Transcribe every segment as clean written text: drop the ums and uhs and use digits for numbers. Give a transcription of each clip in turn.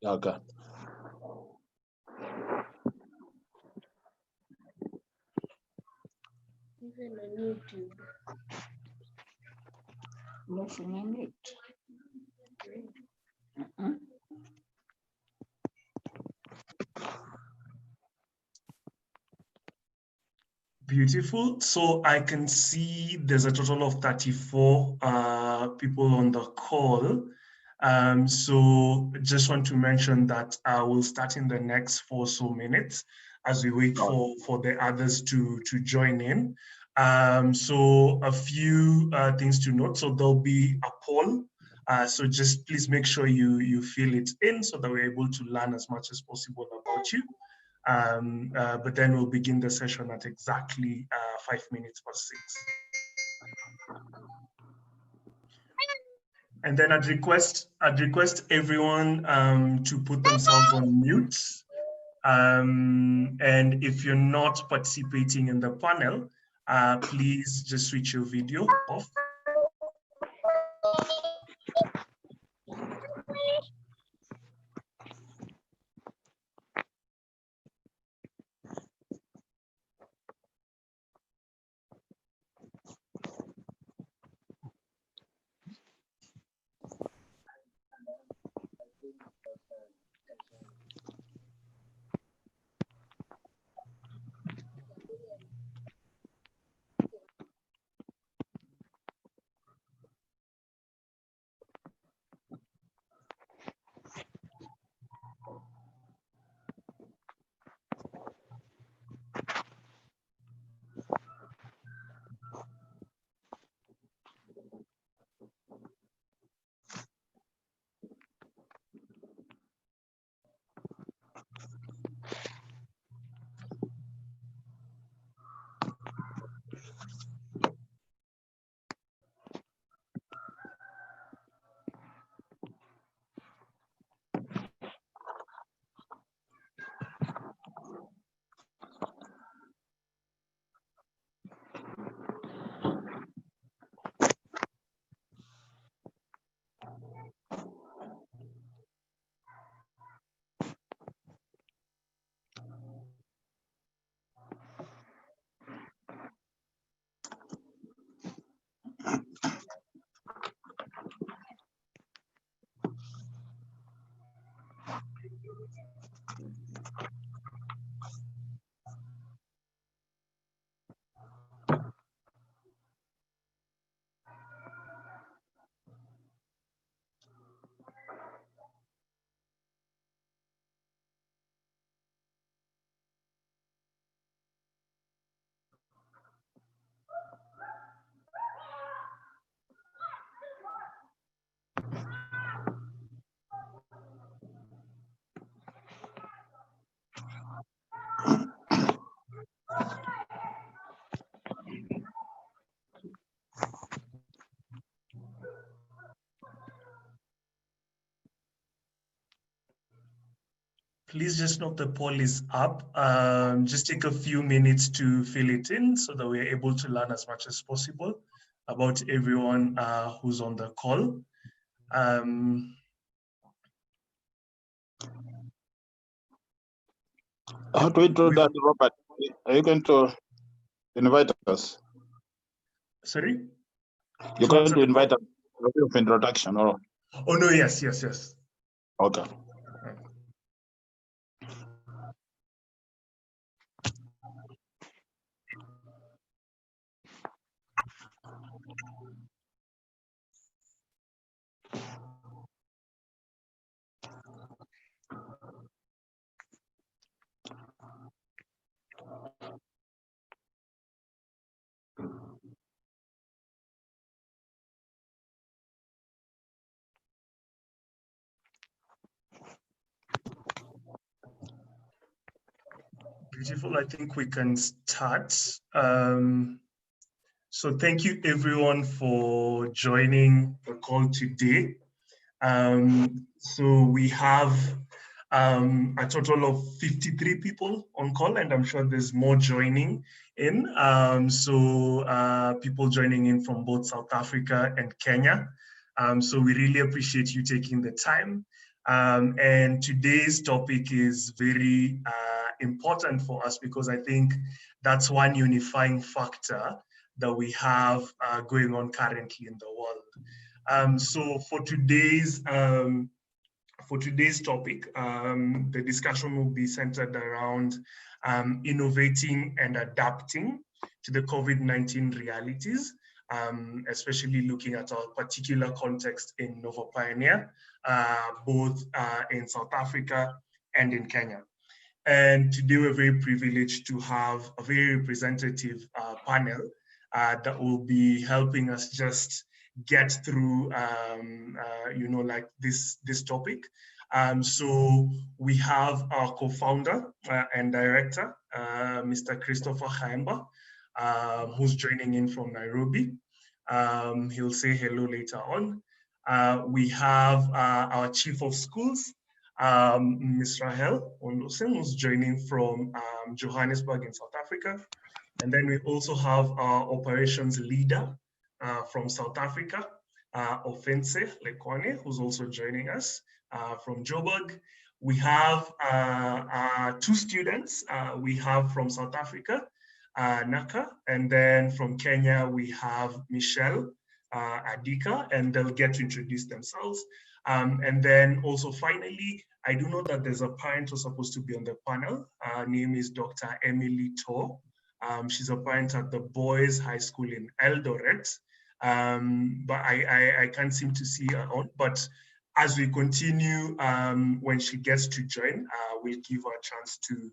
Okay. Even on YouTube. Nothing in it. Beautiful. So I can see there's a total of 34 people on the call. So just want to mention that we'll start in the next 4 so minutes as we wait for the others to join in. So a few things to note. So there'll be a poll. So just please make sure you fill it in so that we're able to learn as much as possible about you. But then we'll begin the session at exactly 5 minutes past 6. And then I'd request everyone to put themselves on mute. And if you're not participating in the panel, please just switch your video off. Please just note the poll is up. Just take a few minutes to fill it in so that we're able to learn as much as possible about everyone who's on the call. How to introduce that, Robert? Are you going to invite us? Sorry? You're going to invite us for a bit of introduction, or? Oh, no, yes. Okay. Beautiful. I think we can start. So thank you everyone for joining the call today. So we have a total of 53 people on call, and I'm sure there's more joining in. People joining in from both South Africa and Kenya. So we really appreciate you taking the time And today's topic is very important for us because I think that's one unifying factor that we have going on currently in the world. So for today's topic, the discussion will be centered around innovating and adapting to the COVID-19 realities, especially looking at our particular context in Nova Pioneer, both in South Africa and in Kenya. And today we're very privileged to have a very representative panel that will be helping us just get through, like this topic. So we have our co-founder and director, Mr. Christopher Haemba, who's joining in from Nairobi. He'll say hello later on. We have our chief of schools, Ms. Rahel Ondosen, who's joining from Johannesburg in South Africa. And then we also have our operations leader from South Africa, Offense Lekwane, who's also joining us from Joburg. We have two students. We have from South Africa, Naka, and then from Kenya, we have Michelle Adika, and they'll get to introduce themselves. And then also finally, I do know that there's a parent who's supposed to be on the panel. Her name is Dr. Emily To. She's a parent at the Boys High School in Eldoret, but I can't seem to see her on. But as we continue, when she gets to join, we'll give her a chance to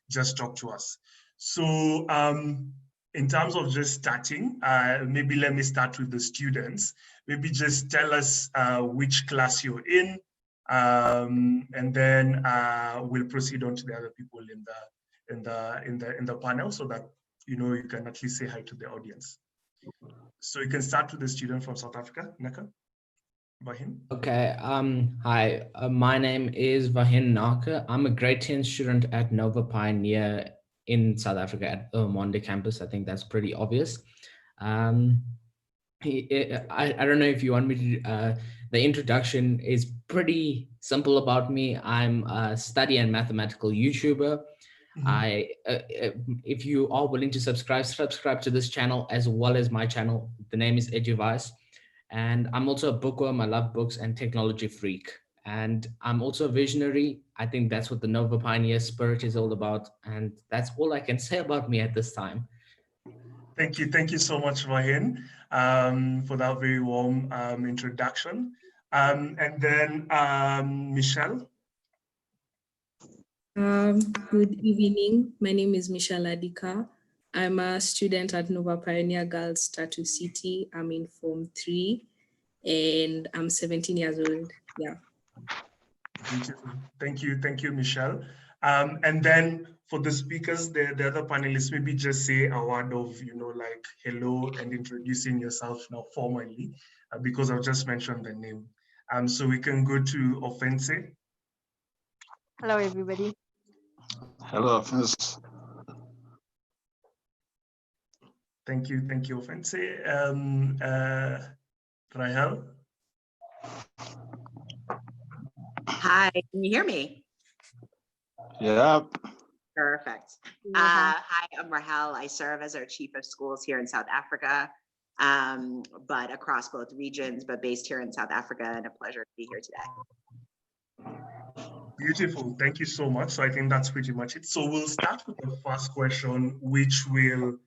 just talk to us. So in terms of just starting, maybe let me start with the students. Maybe just tell us which class you're in, and then we'll proceed on to the other people in the panel, so that you can at least say hi to the audience. So you can start with the student from South Africa, Naka. Vahin. Okay. Hi. My name is Vahin Naka. I'm a grade 10 student at Nova Pioneer in South Africa at Monde campus. I think that's pretty obvious. I don't know if you want me to, the introduction is pretty simple about me. I'm a study and mathematical YouTuber. If you are willing to subscribe to this channel as well as my channel. The name is Eduvice. And I'm also a bookworm. I love books and technology freak. And I'm also a visionary. I think that's what the Nova Pioneer spirit is all about. And that's all I can say about me at this time. Thank you so much, Vahin, for that very warm introduction. And then Michelle. Good evening. My name is Michelle Adika. I'm a student at Nova Pioneer Girls Status City. I'm in Form 3 and I'm 17 years old. Yeah. Beautiful. Thank you, Michelle. And then for the speakers, the other panelists, maybe just say a word of, like hello and introducing yourself now formally, because I've just mentioned the name. So we can go to Offense. Hello, everybody. Hello, Offense. Thank you, Offense. Rahel. Hi, can you hear me? Yeah. Perfect. Hi, I'm Rahel. I serve as our chief of schools here in South Africa, but across both regions, but based here in South Africa, and a pleasure to be here today. Beautiful. Thank you so much. So I think that's pretty much it. So we'll start with the first question, which will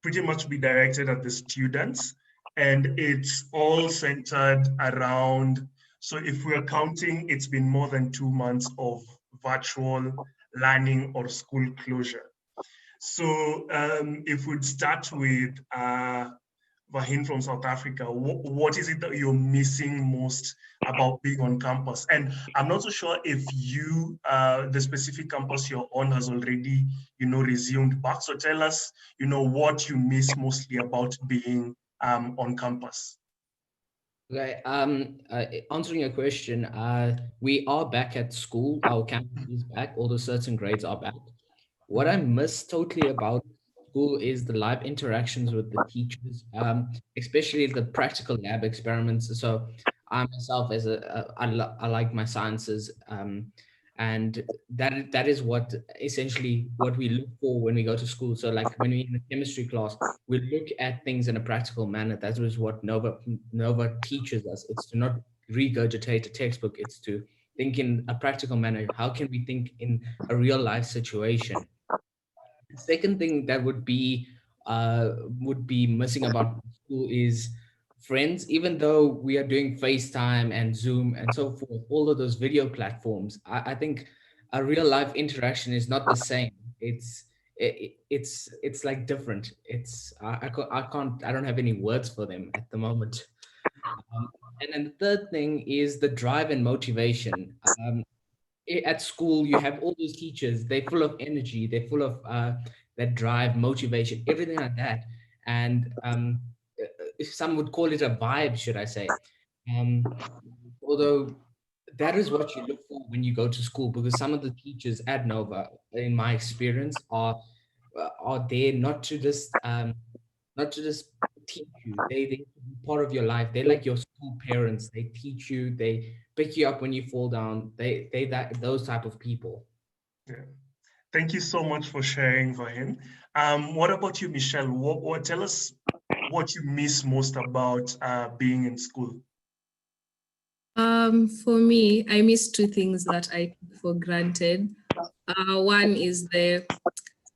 pretty much be directed at the students. And it's all centered around, so if we're counting, it's been more than 2 months of virtual learning or school closure. So if we'd start with Vahin from South Africa, what is it that you're missing most about being on campus? And I'm not so sure if you, the specific campus you're on has already, resumed back. So tell us, what you miss mostly about being on campus. Okay, answering your question, we are back at school. Our campus is back, although certain grades are back. What I miss totally about school is the live interactions with the teachers, especially the practical lab experiments. So I myself, I like my sciences, and that is what essentially what we look for when we go to school. So like when we're in a chemistry class, we look at things in a practical manner. That is what Nova teaches us. It's to not regurgitate a textbook. It's to think in a practical manner. How can we think in a real life situation? The second thing that would be missing about school is friends. Even though we are doing FaceTime and Zoom and so forth, all of those video platforms, I think a real life interaction is not the same. It's like different. I don't have any words for them at the moment. Um, and then the third thing is the drive and motivation. At school, you have all those teachers, they're full of energy, they're full of that drive, motivation, everything like that. And some would call it a vibe, should I say. Um, Although that is what you look for when you go to school, because some of the teachers at Nova, in my experience, are there not to just teach you. They be part of your life. They're like your school parents. They teach you. They pick you up when you fall down. They that those type of people. Yeah. Thank you so much for sharing, Vahin. What about you, Michelle? What tell us what you miss most about being in school? For me, I miss two things that I took for granted. One is the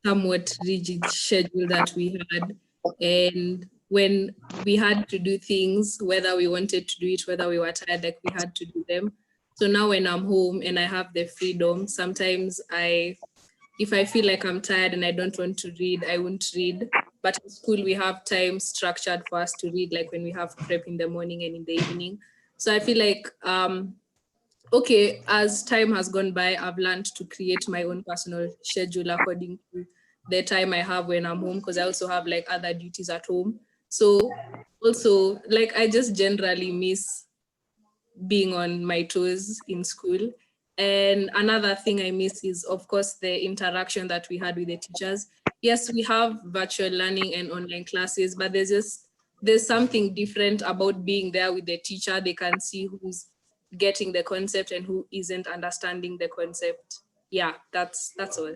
somewhat rigid schedule that we had. And when we had to do things, whether we wanted to do it, whether we were tired, like we had to do them. So now when I'm home and I have the freedom, sometimes if I feel like I'm tired and I don't want to read, I won't read. But in school, we have time structured for us to read, like when we have prep in the morning and in the evening. So I feel like, okay, as time has gone by, I've learned to create my own personal schedule according to the time I have when I'm home, because I also have like other duties at home. So also, like, I just generally miss being on my toes in school. And another thing I miss is, of course, the interaction that we had with the teachers. Yes, we have virtual learning and online classes, but there's something different about being there with the teacher. They can see who's getting the concept and who isn't understanding the concept. Yeah, that's all.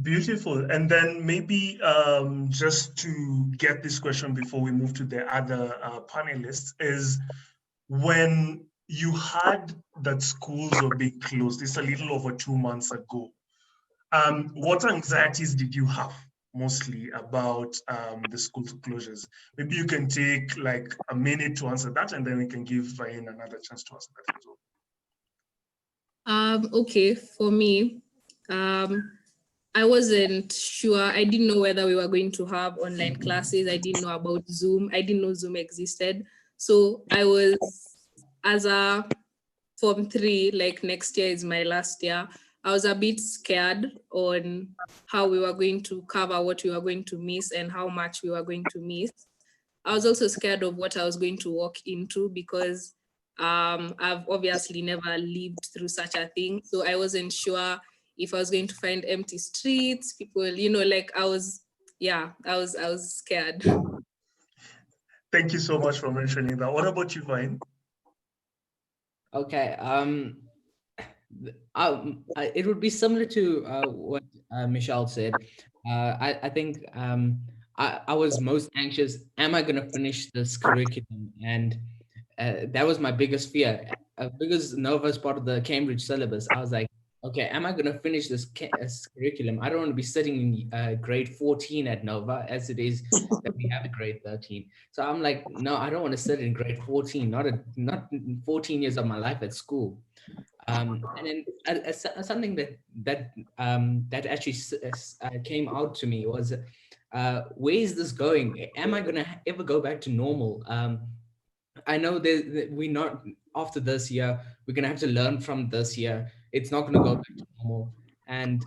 Beautiful. And then maybe just to get this question before we move to the other panelists is, when you had that schools were being closed, it's a little over 2 months ago, what anxieties did you have mostly about the school closures? Maybe you can take like a minute to answer that, and then we can give Vahin another chance to answer that as well. Okay, for me, I wasn't sure. I didn't know whether we were going to have online classes. I didn't know about Zoom. I didn't know Zoom existed. So I was, as a Form 3, like next year is my last year, I was a bit scared on how we were going to cover what we were going to miss and how much we were going to miss. I was also scared of what I was going to walk into, because I've obviously never lived through such a thing. So I wasn't sure if I was going to find empty streets, people, like I was scared. Thank you so much for mentioning that. What about you, Vahin? Okay. It would be similar to what Michelle said. I think I was most anxious. Am I going to finish this curriculum? And that was my biggest fear. Because Nova is part of the Cambridge syllabus, I was like, okay, am I going to finish this curriculum? I don't want to be sitting in grade 14 at Nova, as it is that we have a grade 13. So I'm like, no, I don't want to sit in grade 14, not 14 years of my life at school. And then something that actually came out to me was, where is this going? Am I going to ever go back to normal? I know that we're not, after this year, we're going to have to learn from this year. It's not going to go back to normal. And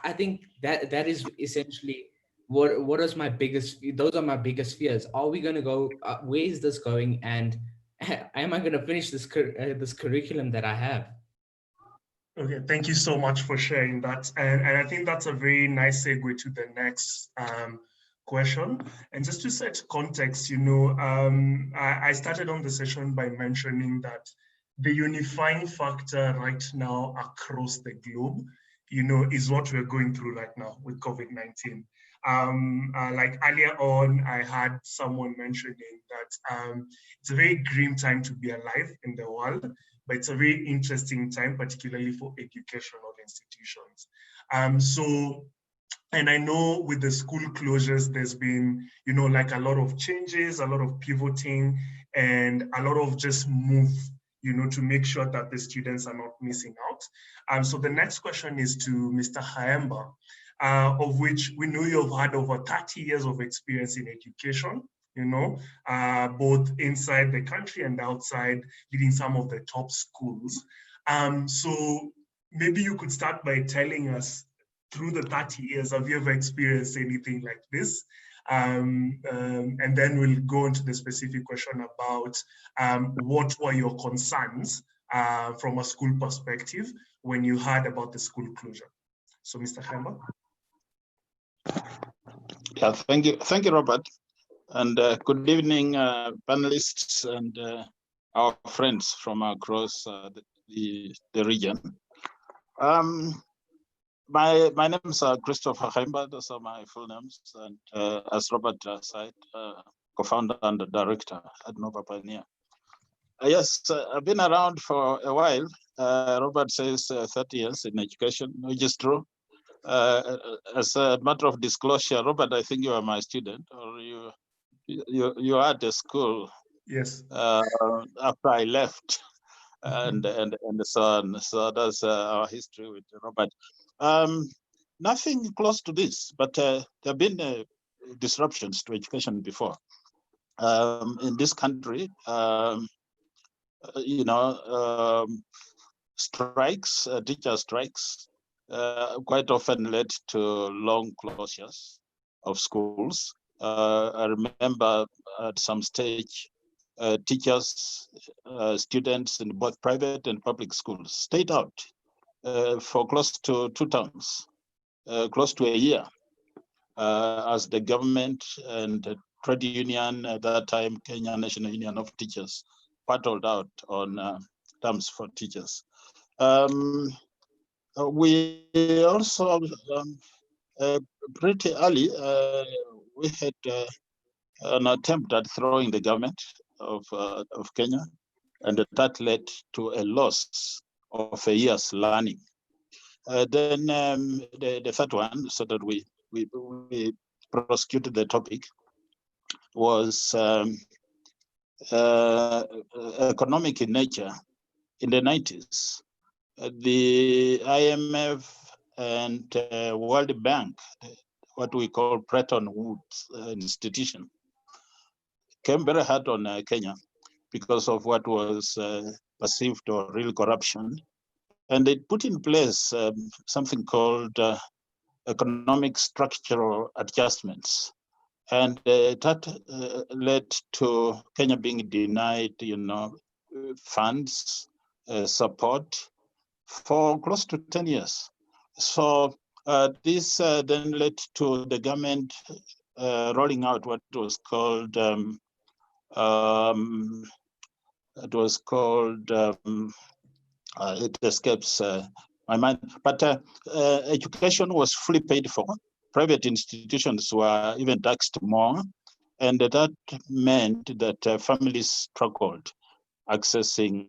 I think that is essentially what is my biggest, those are my biggest fears. Are we going to go, where is this going? And am I going to finish this curriculum that I have? Okay, thank you so much for sharing that. And I think that's a very nice segue to the next question. And just to set context, I started on the session by mentioning that the unifying factor right now across the globe, is what we're going through right now with COVID-19. Like earlier on, I had someone mentioning that it's a very grim time to be alive in the world, but it's a very interesting time, particularly for educational institutions. And I know with the school closures, there's been, like a lot of changes, a lot of pivoting, and a lot of just move, to make sure that the students are not missing out. So the next question is to Mr. Haemba, of which we know you've had over 30 years of experience in education, both inside the country and outside, leading some of the top schools. So maybe you could start by telling us, through the 30 years, have you ever experienced anything like this? And then we'll go into the specific question about what were your concerns from a school perspective when you heard about the school closure. So, Mr. Haemba. Yeah, thank you, Robert. And good evening, panelists and our friends from across the region. My name is Christopher Haemba. Those are my full names. And as Robert said, co-founder and director at Nova Pioneer. Yes, I've been around for a while. Robert says 30 years in education, which is true. As a matter of disclosure, Robert, I think you are my student, or you are at the school. Yes. After I left, and so on. So that's our history with Robert. Nothing close to this, but there have been disruptions to education before. In this country, strikes, teacher strikes, quite often led to long closures of schools. I remember at some stage, teachers, students in both private and public schools stayed out for close to 2 terms, close to a year, as the government and the trade union at that time, Kenya National Union of Teachers, battled out on terms for teachers. We also, pretty early, we had an attempt at throwing the government of Kenya, and that led to a loss of a year's learning. Then the third one, so that we prosecuted the topic, was economic in nature. In the 90s, the IMF and World Bank, what we call Bretton Woods institution, came very hard on Kenya because of what was perceived or real corruption. And they put in place something called economic structural adjustments. And that led to Kenya being denied, funds, support for close to 10 years. So this then led to the government rolling out what was called, it escapes my mind, but education was fully paid for. Private institutions were even taxed more, and that meant that families struggled accessing,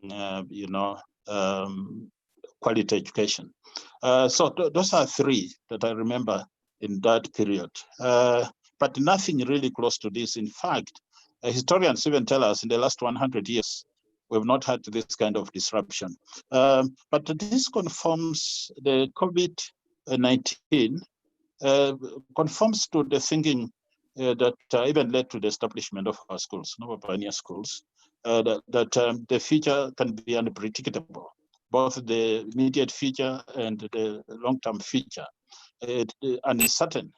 quality education. So those are 3 that I remember in that period, but nothing really close to this. In fact, historians even tell us in the last 100 years, we've not had this kind of disruption. But this conforms, the COVID-19 conforms to the thinking that even led to the establishment of our schools, Nova Pioneer schools, that the future can be unpredictable, both the immediate future and the long-term future, uncertain.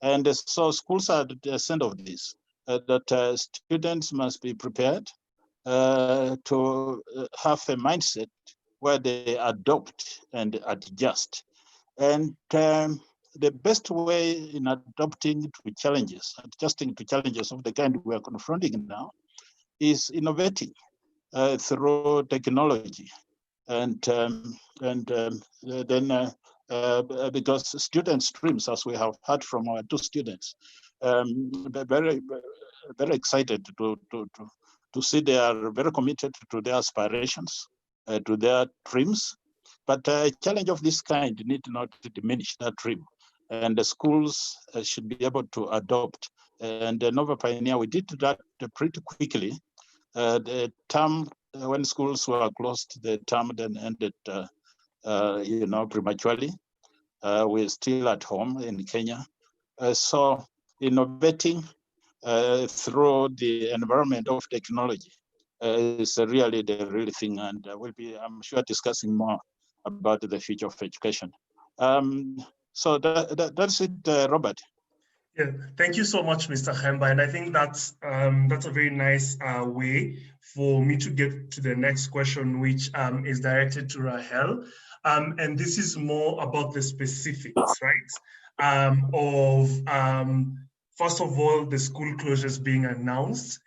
And so schools are at the center of this, that students must be prepared to have a mindset where they adopt and adjust. And the best way in adapting to challenges, adjusting to challenges of the kind we are confronting now, is innovating through technology, and then because student streams, as we have heard from our two students, they're very excited to see they are very committed to their aspirations, to their dreams. But a challenge of this kind need not to diminish that dream. And the schools should be able to adopt. And Nova Pioneer, we did that pretty quickly. The term, when schools were closed, the term then ended prematurely. We're still at home in Kenya. So innovating through the environment of technology is really the real thing, and we'll be, I'm sure, discussing more about the future of education. So that's it, Robert. Yeah, thank you so much, Mr. Khemba. And I think that's a very nice way for me to get to the next question, which is directed to Rahel. And this is more about the specifics, right? First of all, the school closures being announced,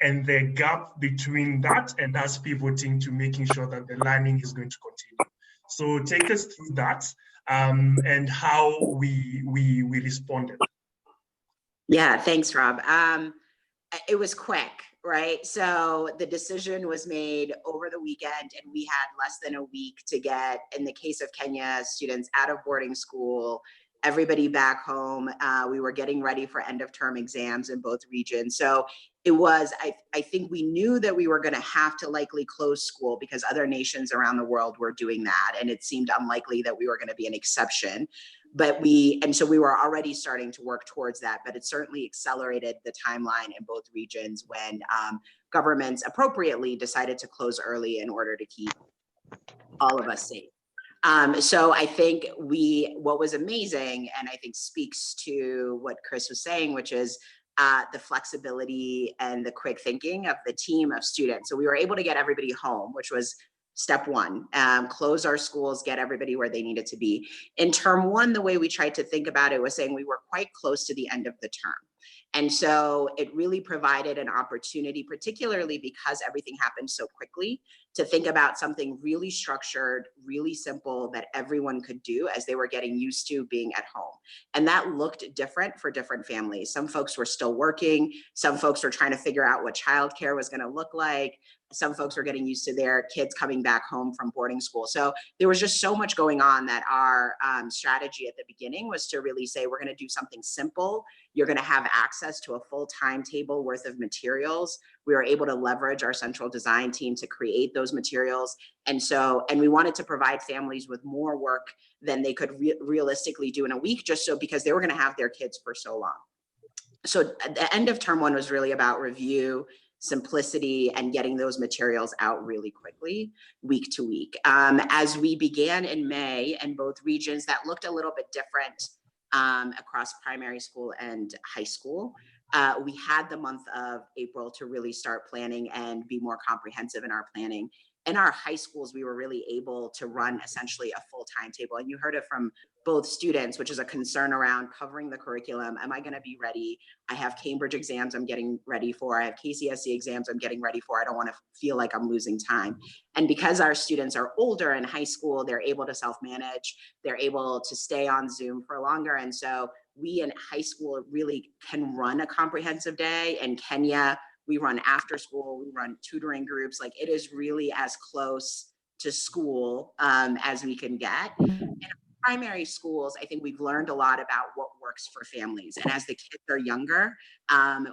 and the gap between that and us pivoting to making sure that the learning is going to continue. So take us through that and how we responded. Yeah, thanks, Rob. It was quick, right? So the decision was made over the weekend, and we had less than a week to get, in the case of Kenya, students out of boarding school, everybody back home. We were getting ready for end of term exams in both regions. So it was, I think we knew that we were going to have to likely close school because other nations around the world were doing that. And it seemed unlikely that we were going to be an exception. So we were already starting to work towards that, but it certainly accelerated the timeline in both regions when governments appropriately decided to close early in order to keep all of us safe. So I think what was amazing, and I think speaks to what Chris was saying, which is the flexibility and the quick thinking of the team of students. So we were able to get everybody home, which was step one, close our schools, get everybody where they needed to be. In term one, the way we tried to think about it was saying we were quite close to the end of the term. And so it really provided an opportunity, particularly because everything happened so quickly, to think about something really structured, really simple that everyone could do as they were getting used to being at home. And that looked different for different families. Some folks were still working. Some folks were trying to figure out what childcare was going to look like. Some folks were getting used to their kids coming back home from boarding school. So there was just so much going on that our strategy at the beginning was to really say, we're going to do something simple. You're going to have access to a full timetable worth of materials. We were able to leverage our central design team to create those materials. And we wanted to provide families with more work than they could realistically do in a week, just so because they were going to have their kids for so long. So the end of term one was really about review, simplicity, and getting those materials out really quickly, week to week. As we began in May in both regions, that looked a little bit different across primary school and high school. We had the month of April to really start planning and be more comprehensive in our planning. In our high schools, we were really able to run essentially a full timetable. And you heard it from both students, which is a concern around covering the curriculum. Am I going to be ready? I have Cambridge exams I'm getting ready for. I have KCSE exams I'm getting ready for. I don't want to feel like I'm losing time. And because our students are older in high school, they're able to self-manage. They're able to stay on Zoom for longer. And so we in high school really can run a comprehensive day. In Kenya, we run after school, we run tutoring groups. Like, it is really as close to school as we can get. In primary schools, I think we've learned a lot about what works for families. And as the kids are younger,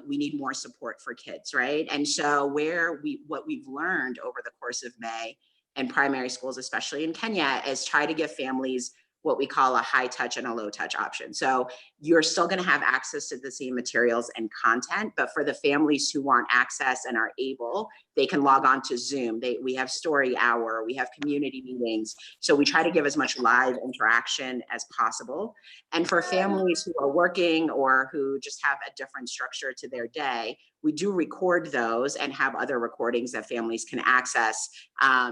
we need more support for kids, right? And so what we've learned over the course of May in primary schools, especially in Kenya, is try to give families what we call a high touch and a low touch option. So you're still going to have access to the same materials and content, but for the families who want access and are able, they can log on to Zoom. We have story hour, we have community meetings. So we try to give as much live interaction as possible. And for families who are working or who just have a different structure to their day, we do record those and have other recordings that families can access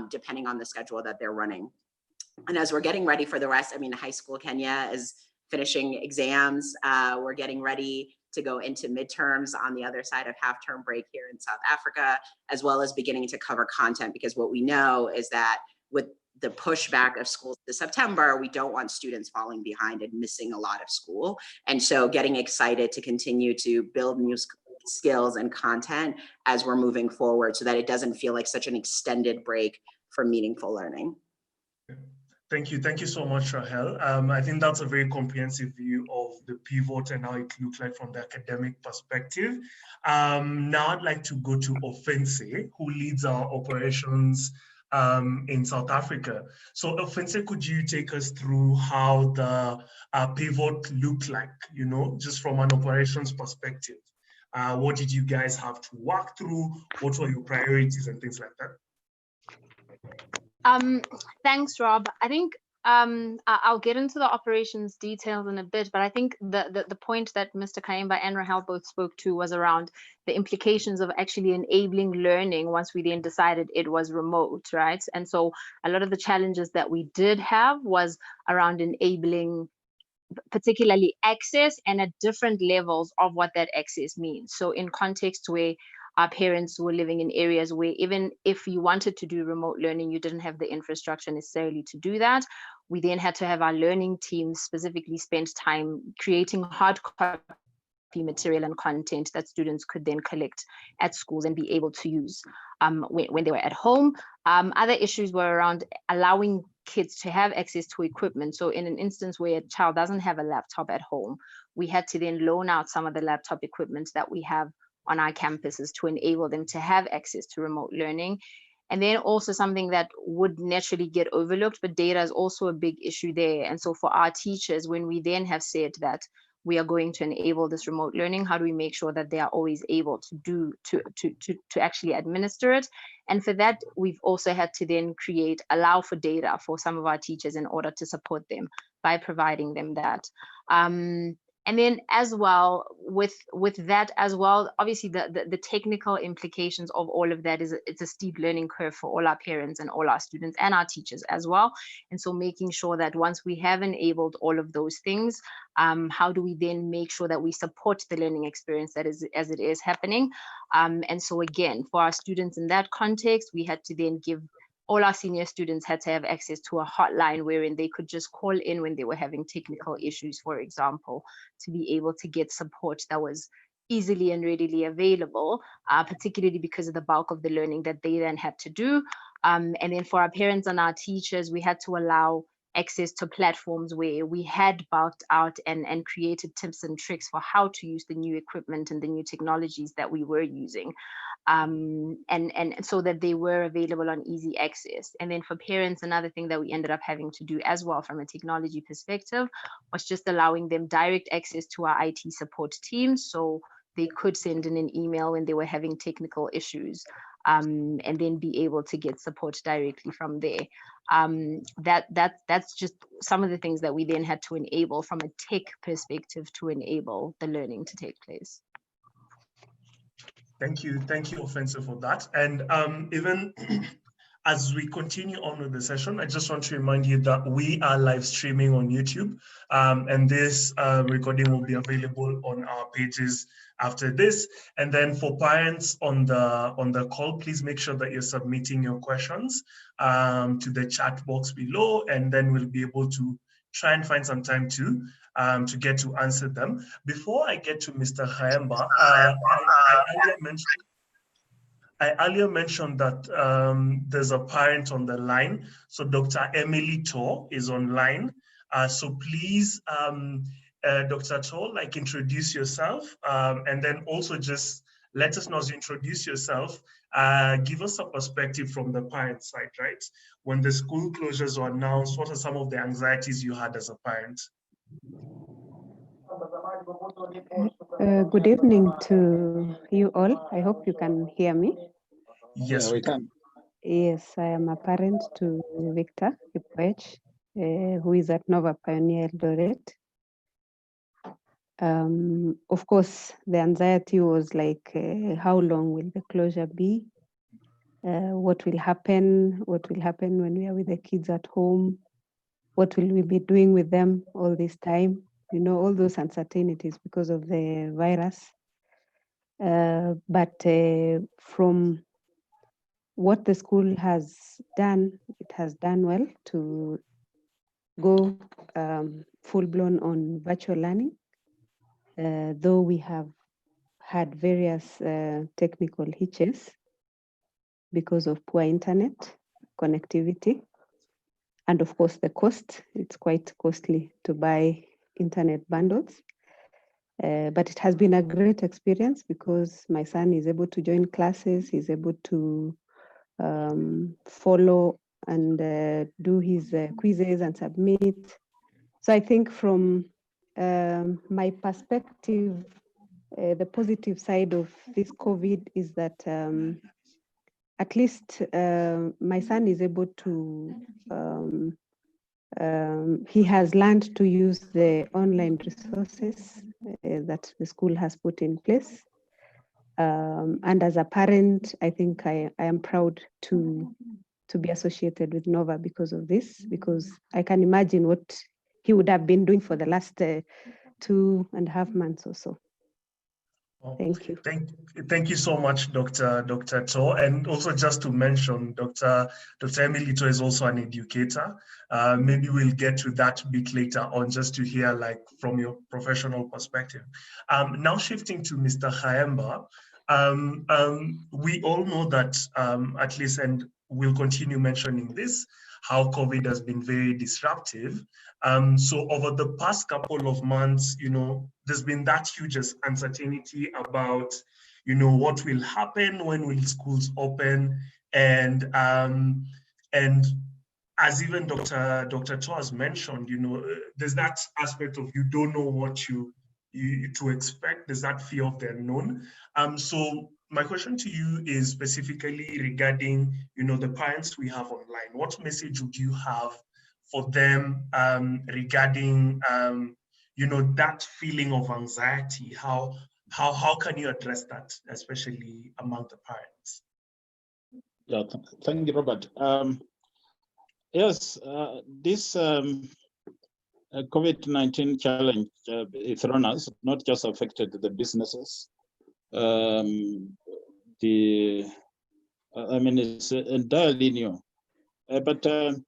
depending on the schedule that they're running. And as we're getting ready for the rest, I mean, high school Kenya is finishing exams. We're getting ready to go into midterms on the other side of half-term break here in South Africa, as well as beginning to cover content, because what we know is that with the pushback of schools to September, we don't want students falling behind and missing a lot of school. And so getting excited to continue to build new skills and content as we're moving forward, so that it doesn't feel like such an extended break from meaningful learning. Thank you. Thank you so much, Rahel. I think that's a very comprehensive view of the pivot and how it looks like from the academic perspective. Now I'd like to go to Offense, who leads our operations in South Africa. So Offense, could you take us through how the pivot looked like, you know, just from an operations perspective? What did you guys have to work through? What were your priorities and things like that? Thanks, Rob. I think I'll get into the operations details in a bit, but I think the point that Mr. Kayemba and Rahel both spoke to was around the implications of actually enabling learning once we then decided it was remote, right? And so a lot of the challenges that we did have was around enabling particularly access and at different levels of what that access means. So in context where our parents were living in areas where even if you wanted to do remote learning, you didn't have the infrastructure necessarily to do that. We then had to have our learning teams specifically spend time creating hard copy material and content that students could then collect at schools and be able to use when they were at home. Other issues were around allowing kids to have access to equipment. So in an instance where a child doesn't have a laptop at home, we had to then loan out some of the laptop equipment that we have on our campuses to enable them to have access to remote learning. And then also something that would naturally get overlooked, but data is also a big issue there. And so for our teachers, when we then have said that we are going to enable this remote learning, how do we make sure that they are always able to actually administer it? And for that, we've also had to then allow for data for some of our teachers in order to support them by providing them that. And then as well, with that as well, obviously the technical implications of all of that is it's a steep learning curve for all our parents and all our students and our teachers as well. And so making sure that once we have enabled all of those things, how do we then make sure that we support the learning experience that is as it is happening? And so again, for our students in that context, we had to then give all our senior students had to have access to a hotline wherein they could just call in when they were having technical issues, for example, to be able to get support that was easily and readily available, particularly because of the bulk of the learning that they then had to do. And then for our parents and our teachers, we had to allow access to platforms where we had bulked out and created tips and tricks for how to use the new equipment and the new technologies that we were using. And so that they were available on easy access. And then for parents, another thing that we ended up having to do as well from a technology perspective was just allowing them direct access to our IT support team, so they could send in an email when they were having technical issues, and then be able to get support directly from there. That's just some of the things that we then had to enable from a tech perspective to enable the learning to take place. Thank you, Offense, for that. And even as we continue on with the session, I just want to remind you that we are live streaming on YouTube, and this recording will be available on our pages after this. And then for parents on the call, please make sure that you're submitting your questions to the chat box below, and then we'll be able to try and find some time to get to answer them. Before I get to Mr. Kayemba, I earlier mentioned that there's a parent on the line. So Dr. Emily Tor is online. So please, Dr. Tor, introduce yourself, and then also just let us know as you introduce yourself, give us a perspective from the parent side, right? When the school closures were announced, what are some of the anxieties you had as a parent? Good evening to you all. I hope you can hear me. Yes, we can. Yes, I am a parent to Victor Kipwech, who is at Nova Pioneer Eldoret. Of course, the anxiety was like, how long will the closure be? What will happen? What will happen when we are with the kids at home? What will we be doing with them all this time? all those uncertainties because of the virus. But from what the school has done, it has done well to go full-blown on virtual learning, though we have had various technical hitches because of poor internet connectivity. And of course, the cost, it's quite costly to buy internet bundles. But it has been a great experience because my son is able to join classes, he's able to follow and do his quizzes and submit. So I think from my perspective, the positive side of this COVID is that at least my son is able to, he has learned to use the online resources that the school has put in place. And as a parent, I think I am proud to be associated with Nova because of this, because I can imagine what he would have been doing for the last 2.5 months or so. Thank you. Thank you so much, Dr. To. And also just to mention, Dr. Emily To is also an educator. Maybe we'll get to that a bit later on, just to hear like from your professional perspective. Now shifting to Mr. Khaemba, we all know that at least, and we'll continue mentioning this, how COVID has been very disruptive. So over the past couple of months, there's been that huge uncertainty about, what will happen, when will schools open, and as even Dr. To has mentioned, there's that aspect of you don't know what to expect. There's that fear of the unknown. So my question to you is specifically regarding, the parents we have online. What message would you have for them regarding, that feeling of anxiety? How can you address that, especially among the parents? Yeah, thank you, Robert. Yes, this COVID-19 challenge thrown us, not just affected the businesses. It's entirely new, but the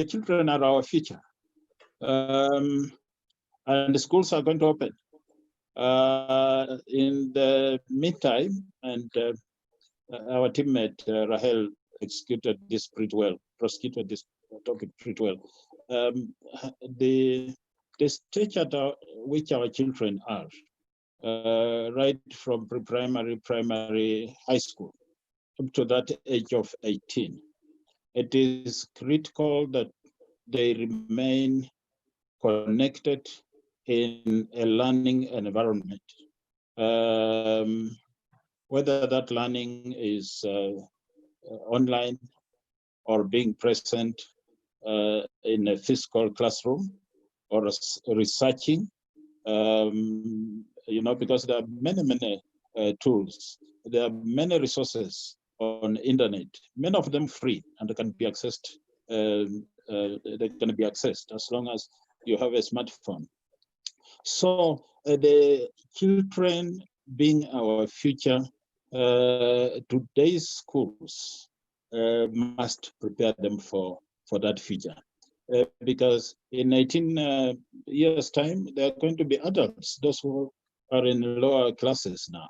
children are our future, and the schools are going to open. In the meantime, and our teammate Rahel prosecuted this topic pretty well. The stage at which our children are, right from pre-primary, primary, high school, up to that age of 18, it is critical that they remain connected in a learning environment. Whether that learning is online or being present in a physical classroom or researching, because there are many tools. There are many resources on internet, many of them free, and they can be accessed. They can be accessed as long as you have a smartphone. So the children being our future, today's schools must prepare them for that future. Because in 18 years' time, there are going to be adults, those who are in lower classes now.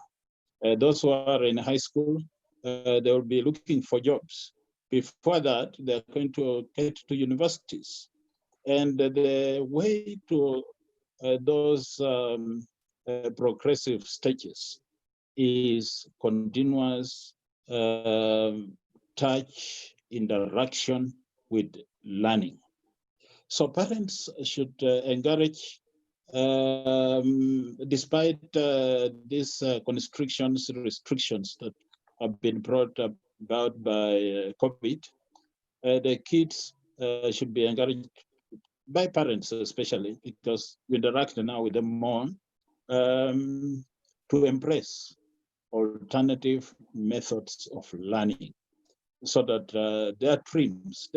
Those who are in high school, they will be looking for jobs. Before that, they're going to get to universities. And the way to those progressive stages is continuous touch, interaction with learning. So parents should encourage, despite these restrictions that have been brought about by COVID, the kids should be encouraged by parents especially, because we interact now with them more, to embrace alternative methods of learning, so that their dreams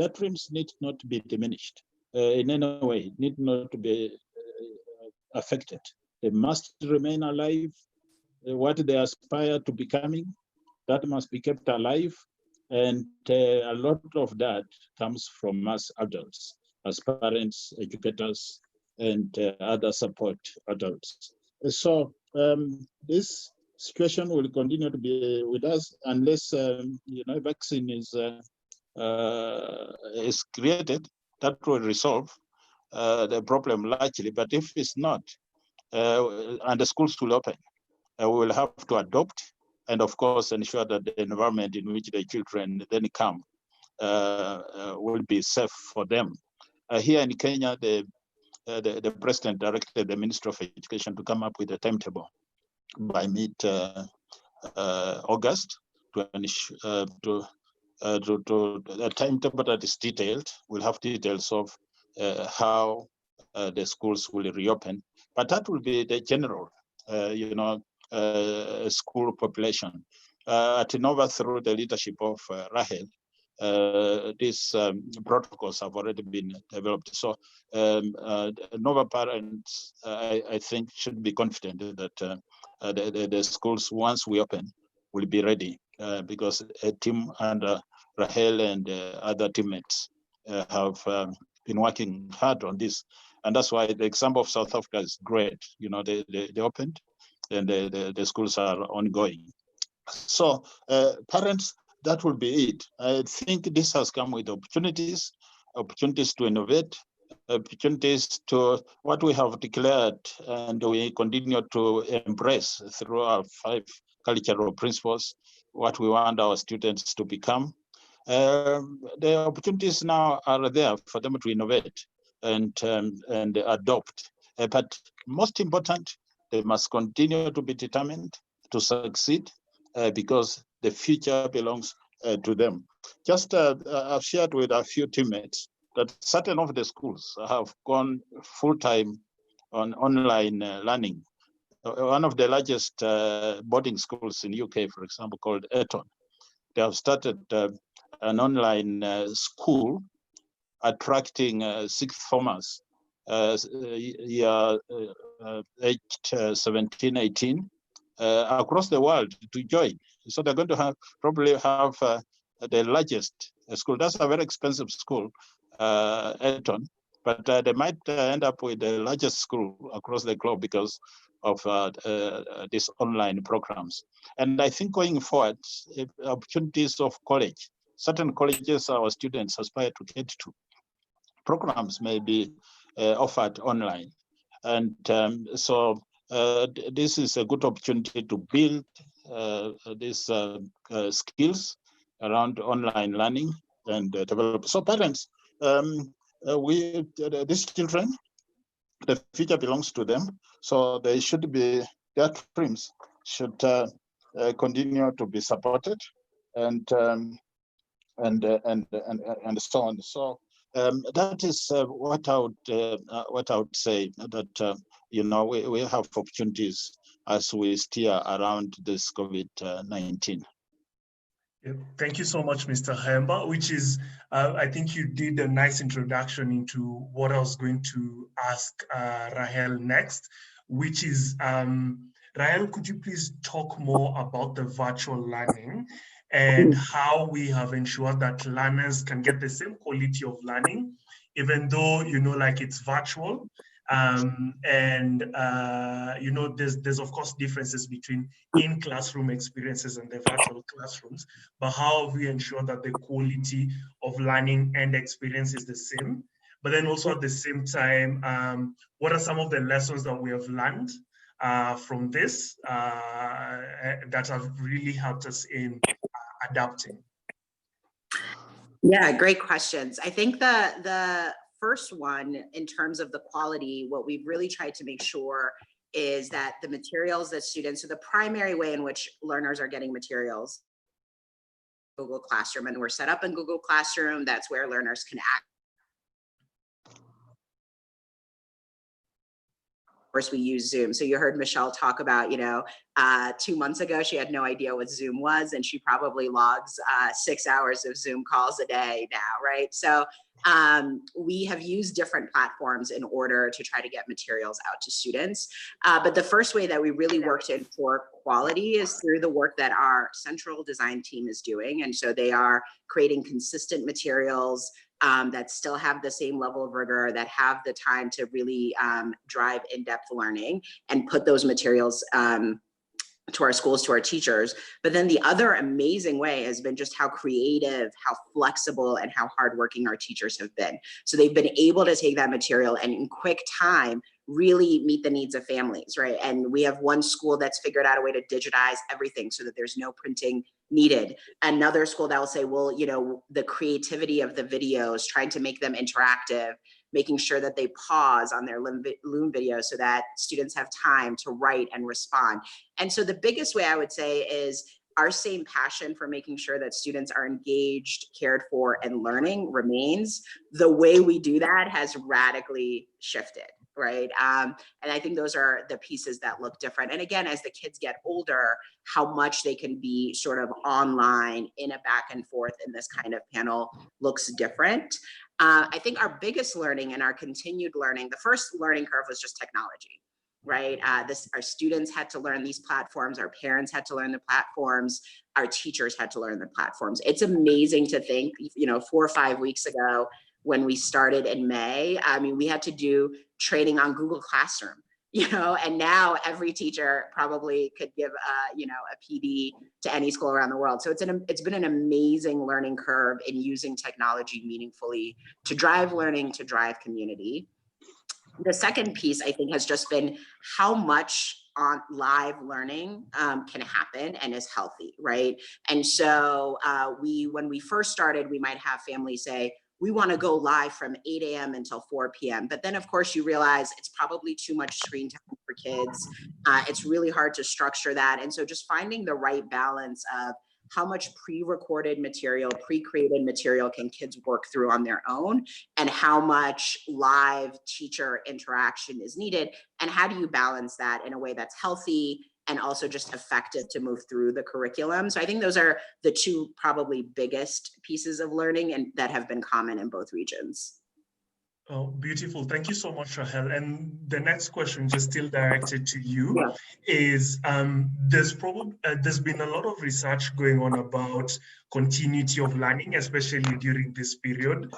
need not to be diminished in any way, need not to be affected. They must remain alive. What they aspire to becoming, that must be kept alive. And a lot of that comes from us adults, as parents, educators, and other support adults. So this situation will continue to be with us unless vaccine is created. That will resolve the problem largely. But if it's not, and the schools will open, we will have to adopt and, of course, ensure that the environment in which the children then come will be safe for them. Here in Kenya, the president directed the Minister of Education to come up with a timetable by mid-August to a timetable that is detailed. We'll have details of how the schools will reopen, but that will be the general, school population. At Innova, through the leadership of Rahel, these protocols have already been developed. So Innova parents, I think, should be confident that the schools, once we open, will be ready because a team under Rahel and other teammates have been working hard on this. And that's why the example of South Africa is great. They opened and the schools are ongoing. So parents, that will be it. I think this has come with opportunities to innovate, opportunities to what we have declared and we continue to embrace through our 5 cultural principles, what we want our students to become. The opportunities now are there for them to innovate and adopt. But most important, they must continue to be determined to succeed because the future belongs to them. Just I've shared with a few teammates that certain of the schools have gone full-time on online learning. One of the largest boarding schools in UK, for example, called Eton, they have started an online school attracting sixth formers, aged 17, 18, across the world to join. So they're going to probably have the largest school. That's a very expensive school, Eton, but they might end up with the largest school across the globe because of these online programs. And I think going forward, opportunities of college, certain colleges our students aspire to get to, programs may be offered online. And so this is a good opportunity to build these skills around online learning and develop. So parents, these children, the future belongs to them. So they should be, their dreams should continue to be supported and so on. So that is what I would say, that we have opportunities as we steer around this COVID-19. Thank you so much, Mr. Hemba, which is, I think you did a nice introduction into what I was going to ask Rahel next, which is, Rahel, could you please talk more about the virtual learning and how we have ensured that learners can get the same quality of learning, even though, like it's virtual. There's of course differences between in-classroom experiences and the virtual classrooms, but how have we ensured that the quality of learning and experience is the same? But then also at the same time, what are some of the lessons that we have learned from this that have really helped us in adapting? Yeah, great questions. I think the first one, in terms of the quality, what we've really tried to make sure is that the materials that students, so the primary way in which learners are getting materials, Google Classroom, and we're set up in Google Classroom. That's where learners can Of course, we use Zoom. So you heard Michelle talk about, 2 months ago, she had no idea what Zoom was, and she probably logs 6 hours of Zoom calls a day now, right? So we have used different platforms in order to try to get materials out to students. But the first way that we really work to ensure quality is through the work that our central design team is doing. And so they are creating consistent materials that still have the same level of rigor, that have the time to really drive in-depth learning and put those materials to our schools, to our teachers. But then the other amazing way has been just how creative, how flexible, and how hardworking our teachers have been. So they've been able to take that material and in quick time really meet the needs of families, right? And we have one school that's figured out a way to digitize everything so that there's no printing needed. Another school that will say, well, you know, the creativity of the videos, trying to make them interactive, making sure that they pause on their Loom video so that students have time to write and respond. And so the biggest way I would say is our same passion for making sure that students are engaged, cared for, and learning remains. The way we do that has radically shifted, right? And I think those are the pieces that look different. And again, as the kids get older, how much they can be sort of online in a back and forth in this kind of panel looks different. I think our biggest learning and our continued learning, the first learning curve was just technology, right? Our students had to learn these platforms, our parents had to learn the platforms, our teachers had to learn the platforms. It's amazing to think, you know, 4 or 5 weeks ago when we started in May, I mean, we had to do training on Google Classroom, you know, and now every teacher probably could give you know, a PD to any school around the world. So it's been an amazing learning curve in using technology meaningfully to drive learning, to drive community. The second piece, I think, has just been how much on live learning can happen and is healthy, right? And so when we first started, we might have families say, we want to go live from 8 a.m. until 4 p.m. But then, of course, you realize it's probably too much screen time for kids. It's really hard to structure that. And so just finding the right balance of how much pre-recorded material, pre-created material can kids work through on their own, and how much live teacher interaction is needed, and how do you balance that in a way that's healthy and also just effective to move through the curriculum. So I think those are the two probably biggest pieces of learning and that have been common in both regions. Oh, beautiful. Thank you so much, Rahel. And the next question, just still directed to you, is there's been a lot of research going on about continuity of learning, especially during this period.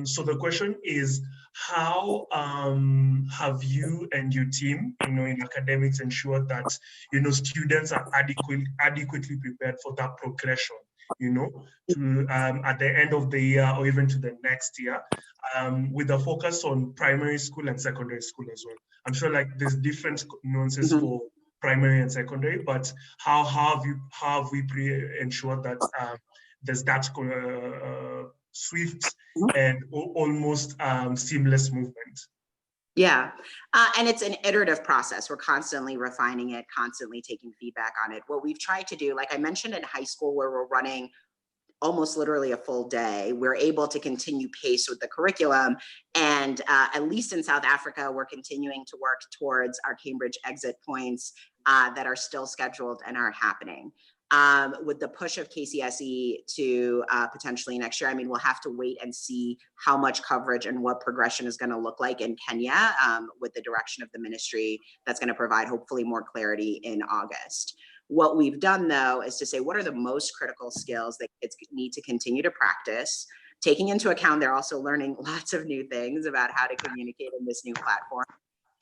So the question is, how have you and your team, you know, in academics ensured that, you know, students are adequately prepared for that progression, you know, to at the end of the year or even to the next year, with a focus on primary school and secondary school as well. I'm sure like there's different nuances for primary and secondary, but how have we ensured that there's that swift and almost seamless movement? Yeah, and it's an iterative process. We're constantly refining it, constantly taking feedback on it. What we've tried to do, like I mentioned in high school, where we're running almost literally a full day, we're able to continue pace with the curriculum. And at least in South Africa, we're continuing to work towards our Cambridge exit points that are still scheduled and are happening. With the push of KCSE to potentially next year, I mean, we'll have to wait and see how much coverage and what progression is going to look like in Kenya with the direction of the ministry that's going to provide hopefully more clarity in August. What we've done, though, is to say, what are the most critical skills that kids need to continue to practice, taking into account they're also learning lots of new things about how to communicate in this new platform,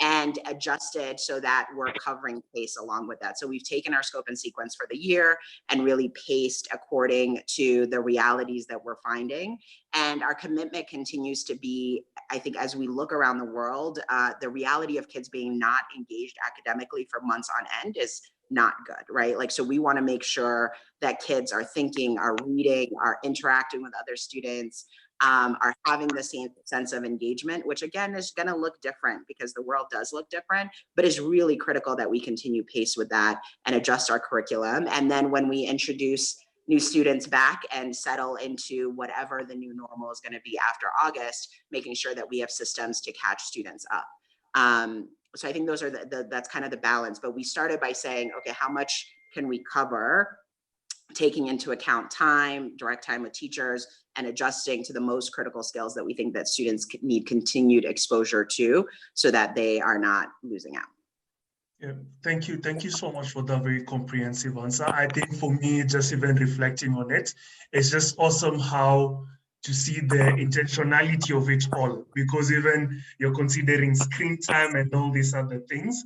and adjusted so that we're covering pace along with that. So we've taken our scope and sequence for the year and really paced according to the realities that we're finding. And our commitment continues to be, I think, as we look around the world, the reality of kids being not engaged academically for months on end is not good, right? Like, so we want to make sure that kids are thinking, are reading, are interacting with other students, are having the same sense of engagement, which again is going to look different because the world does look different, but is really critical that we continue pace with that and adjust our curriculum. And then when we introduce new students back and settle into whatever the new normal is going to be after August, making sure that we have systems to catch students up. So I think those are that's kind of the balance. But we started by saying, okay, how much can we cover taking into account time, direct time with teachers, and adjusting to the most critical skills that we think that students need continued exposure to so that they are not losing out. Yeah, thank you. Thank you so much for that very comprehensive answer. I think for me, just even reflecting on it, it's just awesome how to see the intentionality of it all, because even you're considering screen time and all these other things,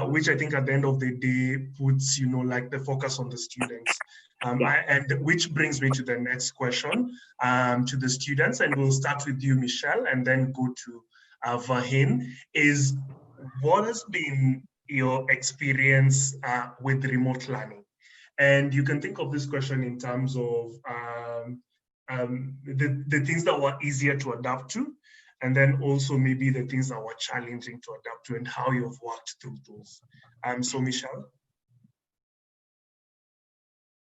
which I think at the end of the day puts, you know, like the focus on the students. And which brings me to the next question to the students, and we'll start with you, Michelle, and then go to Vahin, is what has been your experience with remote learning? And you can think of this question in terms of the things that were easier to adapt to, and then also maybe the things that were challenging to adapt to and how you've worked through those. So Michelle?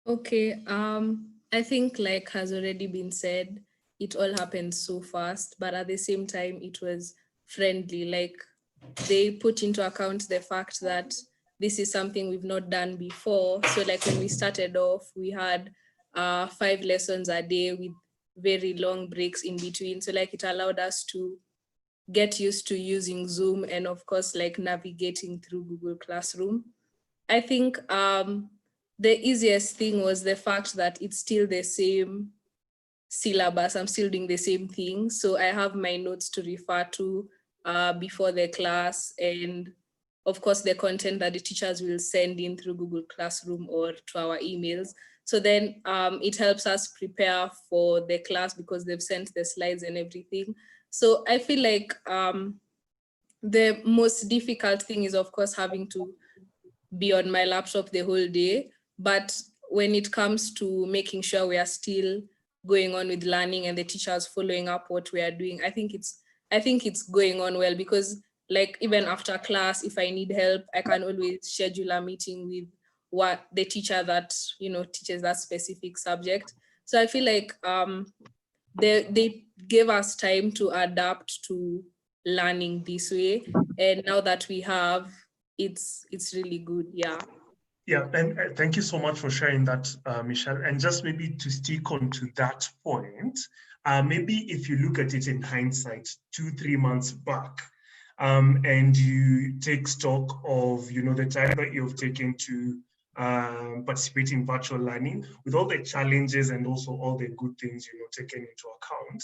Okay, I think like has already been said, it all happened so fast, but at the same time, it was friendly. Like they put into account the fact that this is something we've not done before. So like when we started off, we had 5 lessons a day with very long breaks in between. So like it allowed us to get used to using Zoom and of course like navigating through Google Classroom. I think the easiest thing was the fact that it's still the same syllabus. I'm still doing the same thing. So I have my notes to refer to before the class, and of course the content that the teachers will send in through Google Classroom or to our emails. So then it helps us prepare for the class because they've sent the slides and everything. So I feel like the most difficult thing is of course having to be on my laptop the whole day. But when it comes to making sure we are still going on with learning and the teachers following up what we are doing, I think it's going on well, because like even after class, if I need help, I can always schedule a meeting with what the teacher that, you know, teaches that specific subject. So I feel like they gave us time to adapt to learning this way. And now that we have, it's really good, yeah. Yeah, and thank you so much for sharing that, Michelle. And just maybe to stick on to that point, maybe if you look at it in hindsight, 2-3 months back, and you take stock of, you know, the time that you've taken to participate in virtual learning, with all the challenges and also all the good things, you know, taken into account,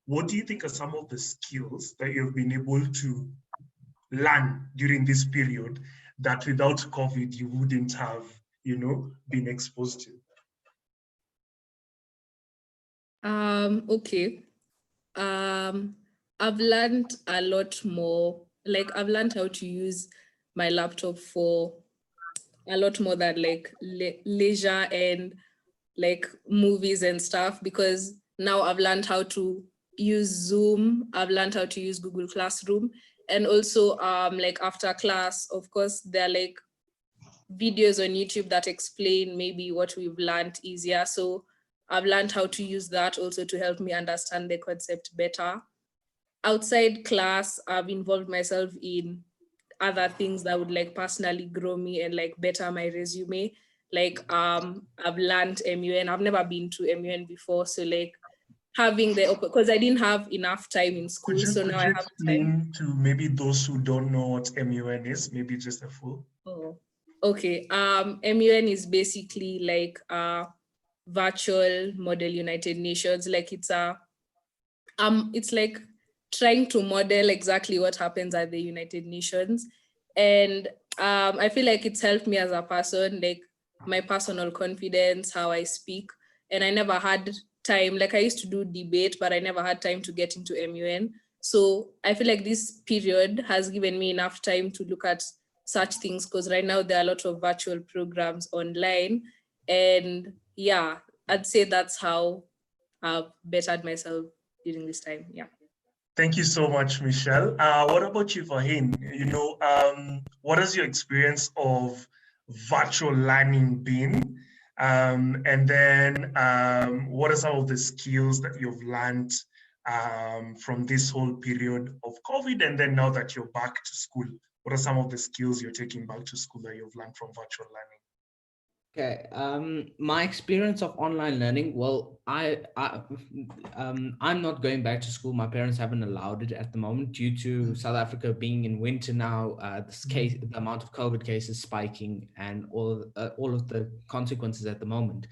what do you think are some of the skills that you've been able to learn during this period that without COVID you wouldn't have, you know, been exposed to? Okay. I've learned a lot more. Like I've learned how to use my laptop for a lot more than like leisure and like movies and stuff, because now I've learned how to use Zoom. I've learned how to use Google Classroom. And also like after class, of course, there are like videos on YouTube that explain maybe what we've learned easier. So I've learned how to use that also to help me understand the concept better. Outside class, I've involved myself in other things that would like personally grow me and like better my resume. Like I've learned MUN. I've never been to MUN before. So like having the, because I didn't have enough time in school. So now I have explain to maybe those who don't know what MUN is, maybe just a full? Oh, okay. MUN is basically like a virtual model United Nations. Like it's like trying to model exactly what happens at the United Nations. And I feel like it's helped me as a person, like my personal confidence, how I speak. And I never had time, like I used to do debate, but I never had time to get into MUN. So I feel like this period has given me enough time to look at such things, because right now there are a lot of virtual programs online. And yeah, I'd say that's how I've bettered myself during this time. Yeah. Thank you so much, Michelle. What about you, Vahin? You know, what has your experience of virtual learning been? And then what are some of the skills that you've learned from this whole period of COVID? And then now that you're back to school, what are some of the skills you're taking back to school that you've learned from virtual learning? Okay, my experience of online learning, well, I'm not going back to school. My parents haven't allowed it at the moment due to South Africa being in winter now. The amount of COVID cases spiking, and all of the consequences at the moment.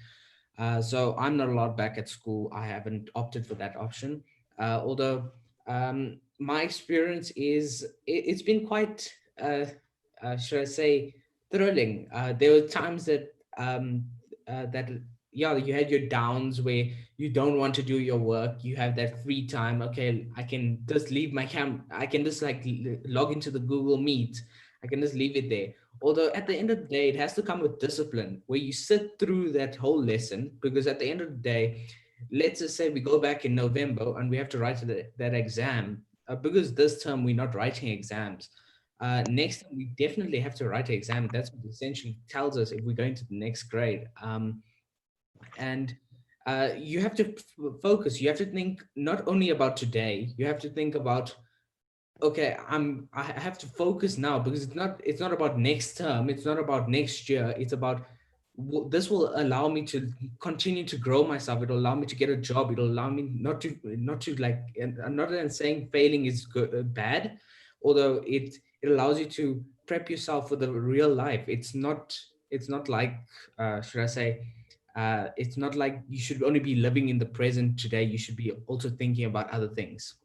So I'm not allowed back at school. I haven't opted for that option. Although my experience is, it's been quite, should I say, thrilling. There were times that yeah, you had your downs where you don't want to do your work. You have that free time. Okay, I can just leave my I can just like log into the Google Meet. I can just leave it there. Although at the end of the day, it has to come with discipline, where you sit through that whole lesson, because at the end of the day, let's just say we go back in November and we have to write that exam, because this term we're not writing exams. Next time we definitely have to write an exam. That's what essentially tells us if we're going to the next grade. And you have to focus. You have to think not only about today. You have to think about, okay, I have to focus now, because it's not about next term. It's not about next year. It's about this will allow me to continue to grow myself. It'll allow me to get a job. It'll allow me not to like, and I'm not saying failing is good, bad, although it allows you to prep yourself for the real life. It's not like, should I say, it's not like you should only be living in the present today. You should be also thinking about other things.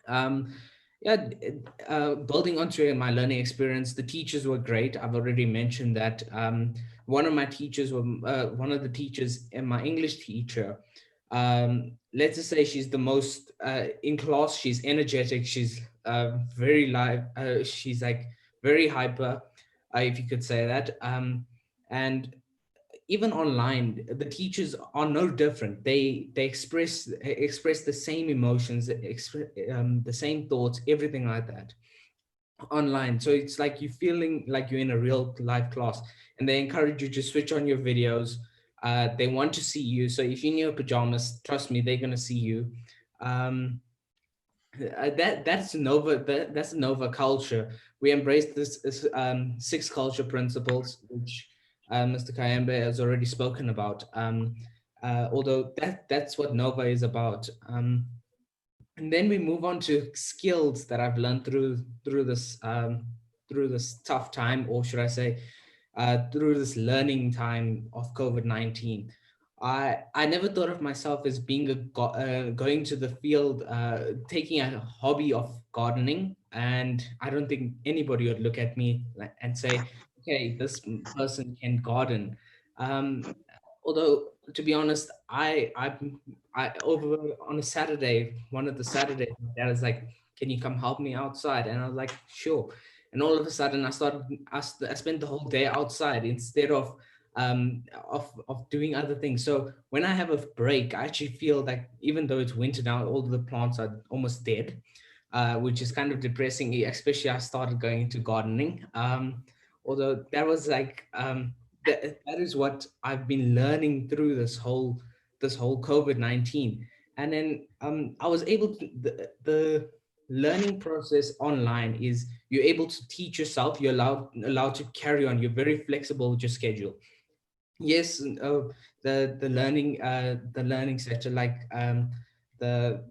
Um, yeah, building onto my learning experience, the teachers were great. I've already mentioned that. One of my teachers one of the teachers, and my English teacher, let's just say she's the most in class. She's energetic. She's very live. She's like very hyper, if you could say that. And even online, the teachers are no different. They express the same emotions, the same thoughts, everything like that online. So it's like you're feeling like you're in a real life class, and they encourage you to switch on your videos. They want to see you. So if you're in your pajamas, trust me, they're gonna see you. That's Nova culture. We embrace this six culture principles, which Mr. Kayembe has already spoken about. Although that's what Nova is about. And then we move on to skills that I've learned through this tough time, or should I say, through this learning time of COVID-19. I never thought of myself as being going to the field, taking a hobby of gardening, and I don't think anybody would look at me and say, "Okay, this person can garden." Although, to be honest, I over on a Saturday, one of the Saturdays, my dad was like, "Can you come help me outside?" And I was like, "Sure." And all of a sudden, I spent the whole day outside instead of doing other things. So when I have a break, I actually feel like even though it's winter now, all the plants are almost dead, which is kind of depressing. Especially I started going into gardening. Although that was like that is what I've been learning through this whole COVID-19. And then I was able to the learning process online is you're able to teach yourself. You're allowed to carry on. You're very flexible with your schedule. Yes, the learning sector, like the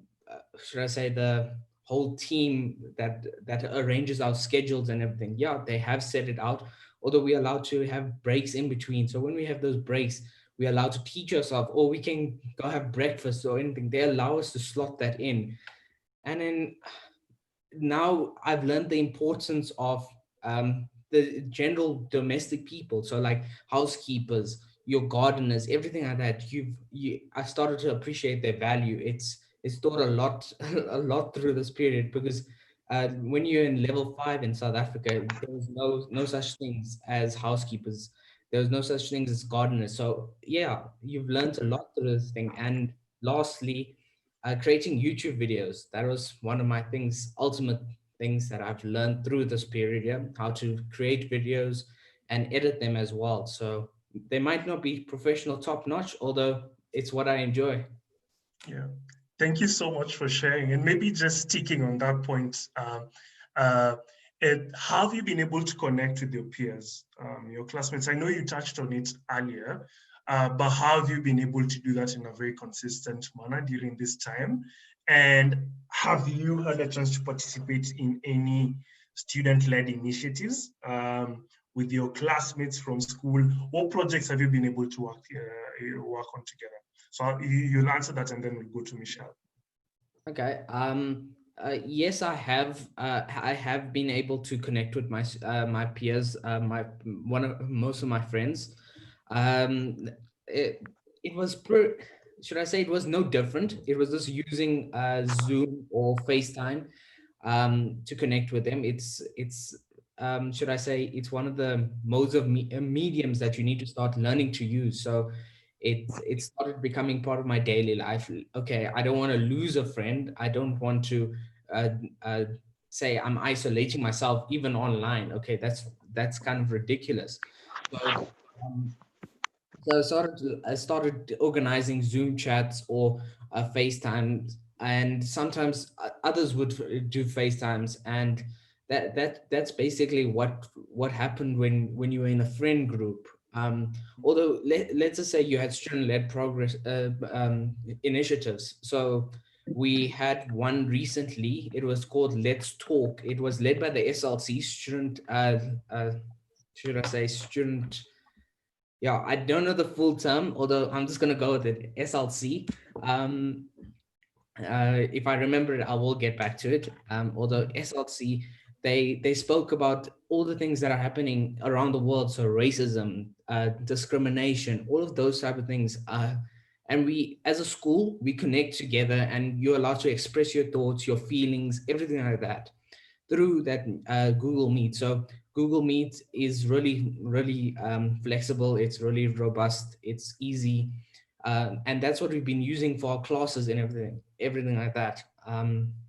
should I say, the whole team that arranges our schedules and everything. Yeah, they have set it out. Although we're allowed to have breaks in between. So when we have those breaks, we're allowed to teach ourselves, or we can go have breakfast or anything. They allow us to slot that in. And then now I've learned the importance of the general domestic people. So like housekeepers, your gardeners, everything like that. I started to appreciate their value. It's taught a lot, a lot through this period, because when you're in level 5 in South Africa, there was no such things as housekeepers. There was no such things as gardeners. So yeah, you've learned a lot through this thing. And lastly, creating YouTube videos. That was one of my ultimate things that I've learned through this period, yeah, how to create videos and edit them as well. So they might not be professional top notch, although it's what I enjoy. Yeah, thank you so much for sharing. And maybe just sticking on that point, uh, Have you been able to connect with your peers, your classmates? I know you touched on it earlier, but how have you been able to do that in a very consistent manner during this time? And have you had a chance to participate in any student-led initiatives with your classmates from school? What projects have you been able to work on together? So you'll answer that, and then we'll go to Michelle. Okay. Yes, I have. I have been able to connect with my my peers, most of my friends. It was should I say it was no different. It was just using Zoom or FaceTime to connect with them. It's should I say it's one of the modes of mediums that you need to start learning to use. So it started becoming part of my daily life. Okay, I don't want to lose a friend. I don't want to say I'm isolating myself even online. Okay, that's kind of ridiculous. So I started organizing Zoom chats or FaceTime, and sometimes others would do FaceTimes, and that's basically what happened when you were in a friend group. Although let's just say you had student-led progress initiatives. So we had one recently. It was called Let's Talk. It was led by the SLC student. Should I say student? Yeah, I don't know the full term, although I'm just gonna go with it. SLC. If I remember it, I will get back to it. Although SLC, they spoke about all the things that are happening around the world. So racism, discrimination, all of those type of things. And we, as a school, we connect together, and you're allowed to express your thoughts, your feelings, everything like that through that Google Meet. So Google Meet is really, really flexible. It's really robust. It's easy. And that's what we've been using for our classes and everything like that.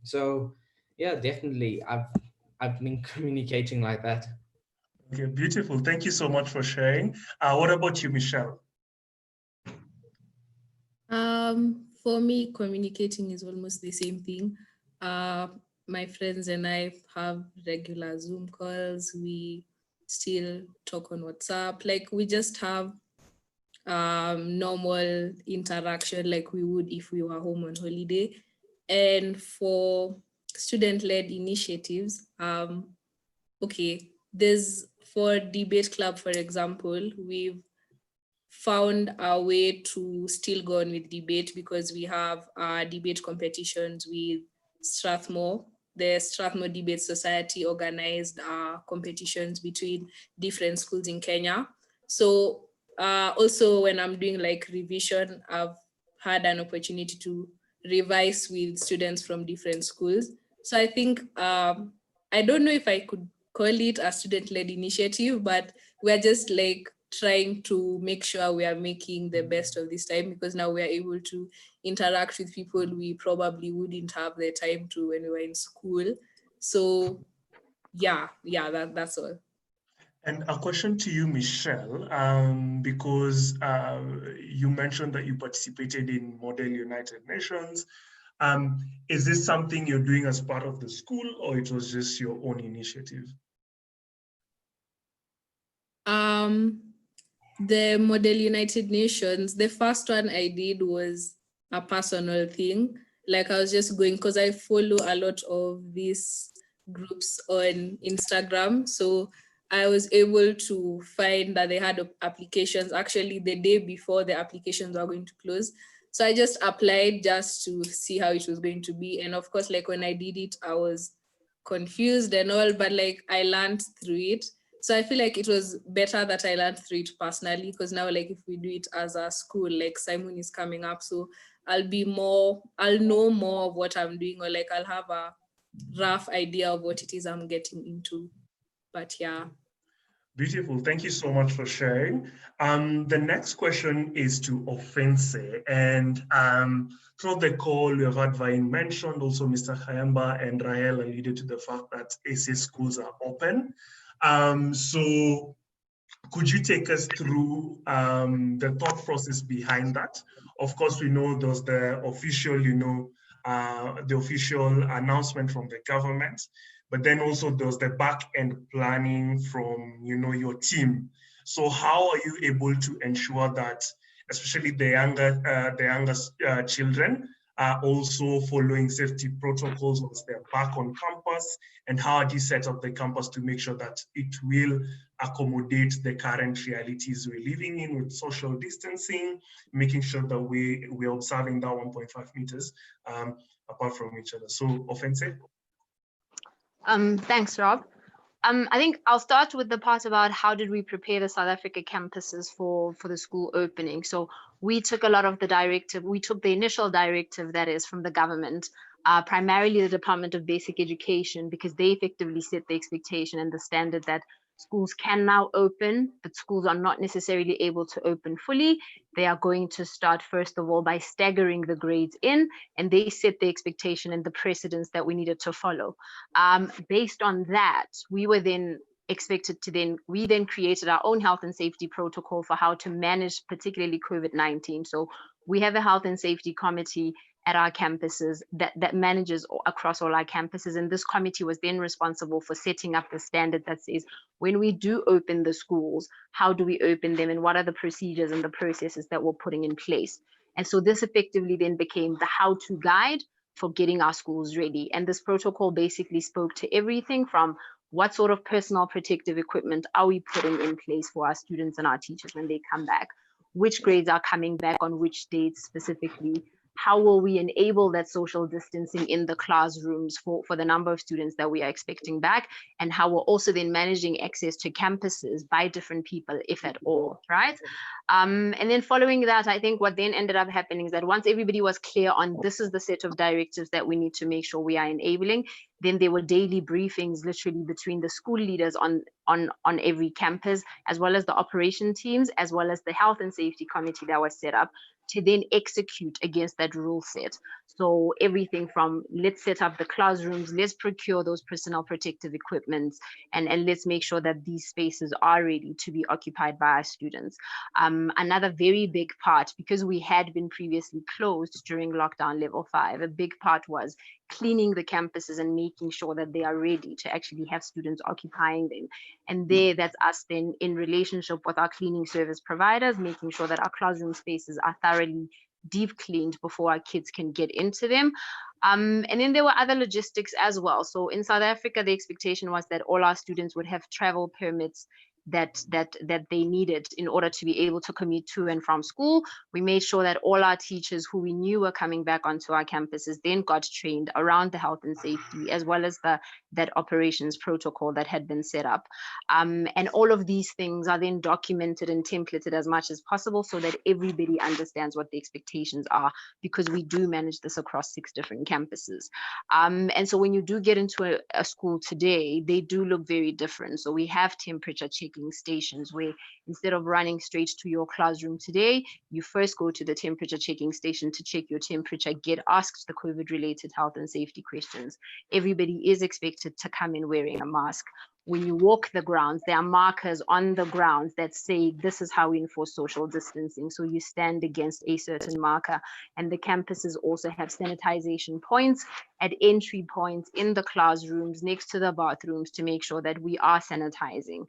So yeah, definitely I've been communicating like that. Okay, beautiful. Thank you so much for sharing. What about you, Michelle? For me, communicating is almost the same thing. My friends and I have regular Zoom calls. We still talk on WhatsApp. Like we just have normal interaction like we would if we were home on holiday. And for student-led initiatives, okay, there's for debate club, for example, we've found our way to still go on with debate because we have debate competitions with Strathmore. The Strathmore Debate Society organized competitions between different schools in Kenya. So also when I'm doing like revision, I've had an opportunity to revise with students from different schools. So I think, I don't know if I could call it a student-led initiative, but we're just like trying to make sure we are making the best of this time, because now we are able to interact with people we probably wouldn't have the time to when we were in school. So yeah, that's all. And a question to you, Michelle, because you mentioned that you participated in Model United Nations. Is this something you're doing as part of the school, or it was just your own initiative? The Model United Nations, the first one I did was a personal thing. Like I was just going, because I follow a lot of these groups on Instagram. So I was able to find that they had applications actually the day before the applications were going to close. So I just applied just to see how it was going to be. And of course, like when I did it, I was confused and all, but like I learned through it. So I feel like it was better that I learned through it personally, because now like if we do it as a school, like Simon is coming up, so I'll know more of what I'm doing, or like I'll have a rough idea of what it is I'm getting into. But yeah. Beautiful. Thank you so much for sharing. The next question is to Offense. And throughout the call, we have had Vine mentioned, also Mr. Kayamba and Rahel alluded to the fact that SA schools are open. So could you take us through the thought process behind that? Of course, we know there's the official, the official announcement from the government, but then also there's the back end planning from, you know, your team. So how are you able to ensure that, especially the younger children, are also following safety protocols once they're back on campus? And how do you set up the campus to make sure that it will accommodate the current realities we're living in with social distancing, making sure that we're observing that 1.5 meters apart from each other? So, Offensive. Thanks, Rob. I think I'll start with the part about how did we prepare the South Africa campuses for the school opening. So we took a lot of the directive, we took the initial directive that is from the government, primarily the Department of Basic Education, because they effectively set the expectation and the standard that schools can now open, but schools are not necessarily able to open fully. They are going to start, first of all, by staggering the grades in, and they set the expectation and the precedents that we needed to follow. Based on that, we were then expected to we then created our own health and safety protocol for how to manage particularly COVID-19. So we have a health and safety committee at our campuses that manages across all our campuses. And this committee was then responsible for setting up the standard that says, when we do open the schools, how do we open them and what are the procedures and the processes that we're putting in place? And so this effectively then became the how-to guide for getting our schools ready. And this protocol basically spoke to everything from what sort of personal protective equipment are we putting in place for our students and our teachers when they come back? Which grades are coming back on which dates specifically? How will we enable that social distancing in the classrooms for the number of students that we are expecting back? And how we're also then managing access to campuses by different people, if at all, right? And then following that, I think what then ended up happening is that once everybody was clear on this is the set of directives that we need to make sure we are enabling, then there were daily briefings literally between the school leaders on every campus, as well as the operation teams, as well as the health and safety committee that was set up to then execute against that rule set. So everything from let's set up the classrooms, let's procure those personal protective equipments, and let's make sure that these spaces are ready to be occupied by our students. Another very big part, because we had been previously closed during lockdown level 5, a big part was cleaning the campuses and making sure that they are ready to actually have students occupying them. And that's us then in relationship with our cleaning service providers, making sure that our classroom spaces are thoroughly deep cleaned before our kids can get into them. And then there were other logistics as well. So in South Africa, the expectation was that all our students would have travel permits that they needed in order to be able to commute to and from school. We made sure that all our teachers who we knew were coming back onto our campuses then got trained around the health and safety, as well as that operations protocol that had been set up. And all of these things are then documented and templated as much as possible so that everybody understands what the expectations are, because we do manage this across 6 different campuses. And so when you do get into a school today, they do look very different. So we have temperature checking stations where instead of running straight to your classroom today, you first go to the temperature checking station to check your temperature, get asked the COVID related health and safety questions. Everybody is expected to come in wearing a mask. When you walk the grounds, there are markers on the grounds that say this is how we enforce social distancing. So you stand against a certain marker, and the campuses also have sanitization points at entry points in the classrooms next to the bathrooms to make sure that we are sanitizing,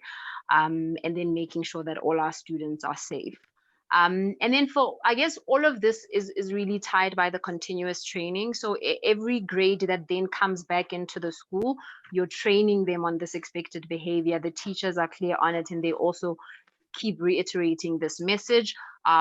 and then making sure that all our students are safe. And then I guess all of this is really tied by the continuous training. So every grade that then comes back into the school, you're training them on this expected behavior. The teachers are clear on it, and they also keep reiterating this message.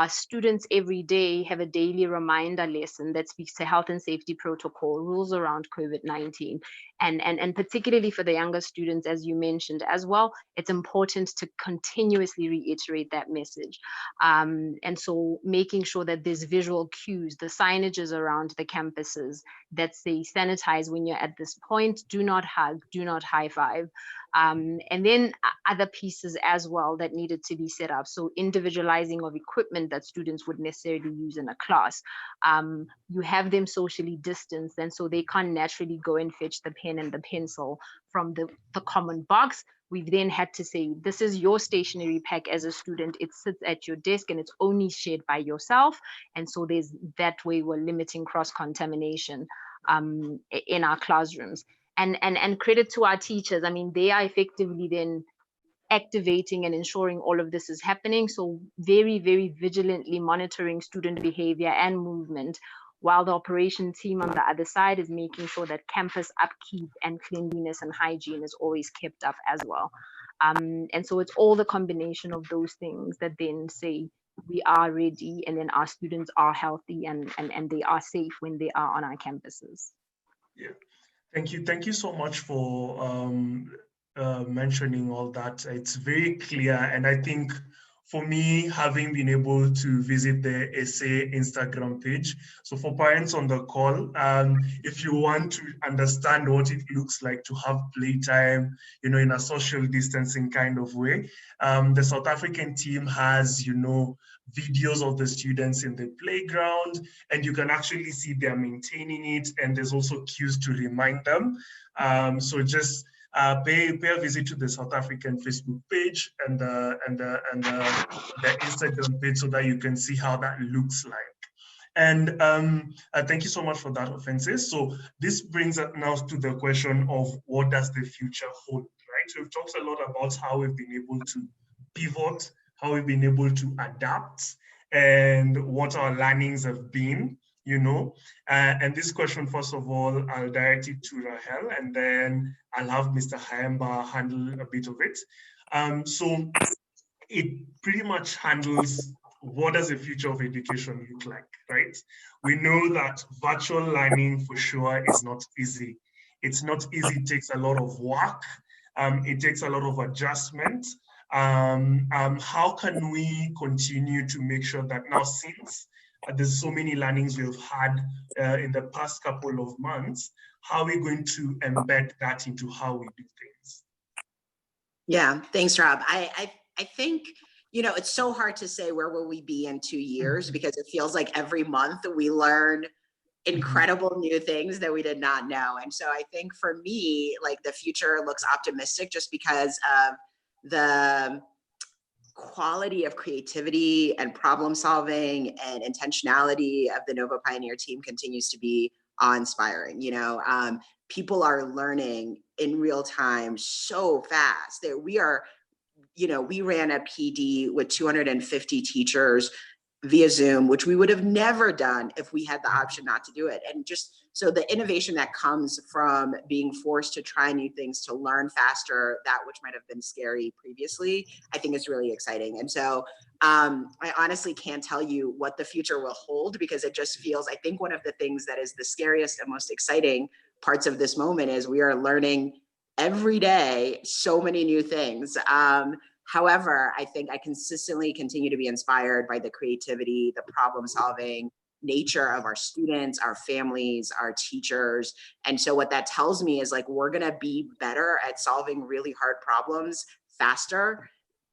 Students every day have a daily reminder lesson that speaks to health and safety protocol, rules around COVID-19. And particularly for the younger students, as you mentioned as well, it's important to continuously reiterate that message. And so making sure that there's visual cues, the signages around the campuses that say sanitize when you're at this point, do not hug, do not high five. And then other pieces as well that needed to be set up. So individualizing of equipment that students would necessarily use in a class. You have them socially distanced, and so they can't naturally go and fetch the pen and the pencil from the common box. We've then had to say, this is your stationery pack as a student. It sits at your desk and it's only shared by yourself. And so there's that way we're limiting cross-contamination in our classrooms. And credit to our teachers. I mean, they are effectively then activating and ensuring all of this is happening. So very, very vigilantly monitoring student behavior and movement, while the operation team on the other side is making sure that campus upkeep and cleanliness and hygiene is always kept up as well. And so it's all the combination of those things that then say we are ready, and then our students are healthy and they are safe when they are on our campuses. Yeah, thank you so much for mentioning all that. It's very clear, and I think for me, having been able to visit the SA Instagram page, so for parents on the call, if you want to understand what it looks like to have playtime, you know, in a social distancing kind of way, the South African team has, you know, videos of the students in the playground, and you can actually see they're maintaining it, and there's also cues to remind them. So just pay a visit to the South African Facebook page and the Instagram page so that you can see how that looks like. And thank you so much for that, Offenses. So this brings us now to the question of what does the future hold, right? So we've talked a lot about how we've been able to pivot, how we've been able to adapt, and what our learnings have been, you know. And this question, first of all, I'll direct it to Rahel, and then I'll have Mr. Haemba handle a bit of it. So it pretty much handles what does the future of education look like, right? We know that virtual learning for sure is not easy. It's not easy, it takes a lot of work. It takes a lot of adjustment. How can we continue to make sure that now, since there's so many learnings we've had in the past couple of months, how are we going to embed that into how we do things? Yeah, thanks, Rob. I think, you know, it's so hard to say where will we be in 2 years, because it feels like every month we learn incredible new things that we did not know. And so I think for me, like, the future looks optimistic just because of the quality of creativity and problem solving and intentionality of the Nova Pioneer team continues to be awe-inspiring. You know, people are learning in real time so fast that we are, you know, we ran a PD with 250 teachers via Zoom, which we would have never done if we had the option not to do it. And just so the innovation that comes from being forced to try new things, to learn faster, that which might have been scary previously, I think is really exciting. And so I honestly can't tell you what the future will hold, because it just feels, I think one of the things that is the scariest and most exciting parts of this moment is we are learning every day so many new things. However, I think I consistently continue to be inspired by the creativity, the problem solving nature of our students, our families, our teachers. And so what that tells me is, like, we're gonna be better at solving really hard problems faster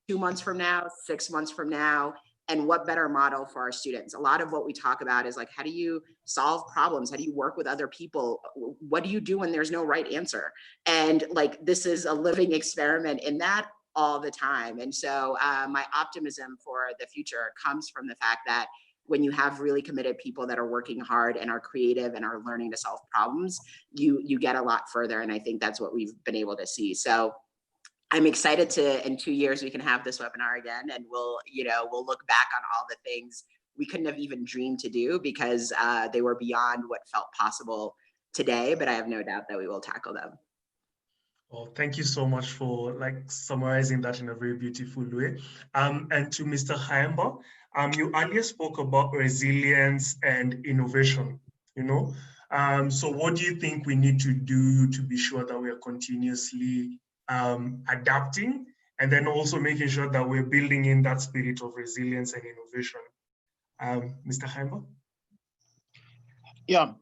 2 months from now, 6 months from now. And what better model for our students? A lot of what we talk about is, like, how do you solve problems? How do you work with other people? What do you do when there's no right answer? And, like, this is a living experiment in that all the time. And so my optimism for the future comes from the fact that when you have really committed people that are working hard and are creative and are learning to solve problems, you get a lot further. And I think that's what we've been able to see. So I'm excited to, in 2 years, we can have this webinar again, and we'll look back on all the things we couldn't have even dreamed to do, because they were beyond what felt possible today. But I have no doubt that we will tackle them. Well, thank you so much for, like, summarizing that in a very beautiful way. And to Mr. Haemba, you earlier spoke about resilience and innovation, you know. So what do you think we need to do to be sure that we are continuously adapting, and then also making sure that we're building in that spirit of resilience and innovation? Mr. Haemba? Yeah.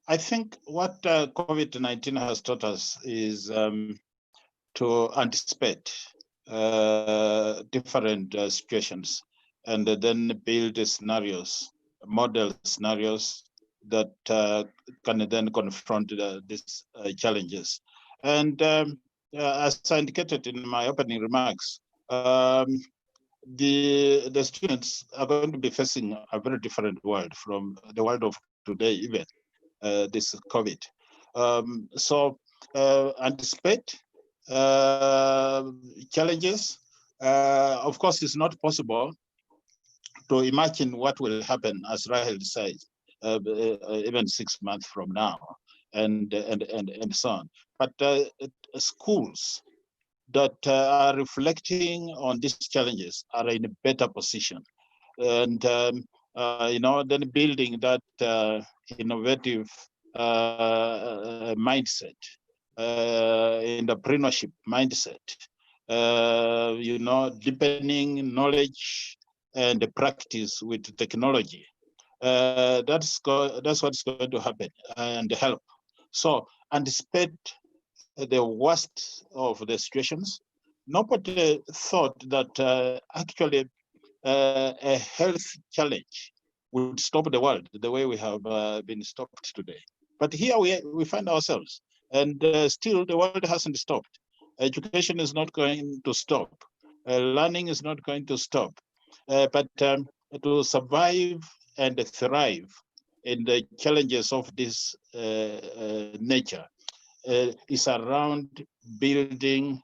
I think what COVID-19 has taught us is to anticipate different situations, and then build scenarios, model scenarios that can then confront these challenges. And as I indicated in my opening remarks, the students are going to be facing a very different world from the world of today, even. This COVID. So anticipate challenges. Of course, it's not possible to imagine what will happen, as Rahel said, even 6 months from now, and so on. But schools that are reflecting on these challenges are in a better position, and then building that innovative mindset, entrepreneurship mindset, deepening knowledge and the practice with technology. That's what's going to happen and help. So anticipate the worst of the situations. Nobody thought that actually a health challenge would stop the world the way we have been stopped today. But here we find ourselves, and still the world hasn't stopped. Education is not going to stop. Learning is not going to stop. But to survive and thrive in the challenges of this nature is around building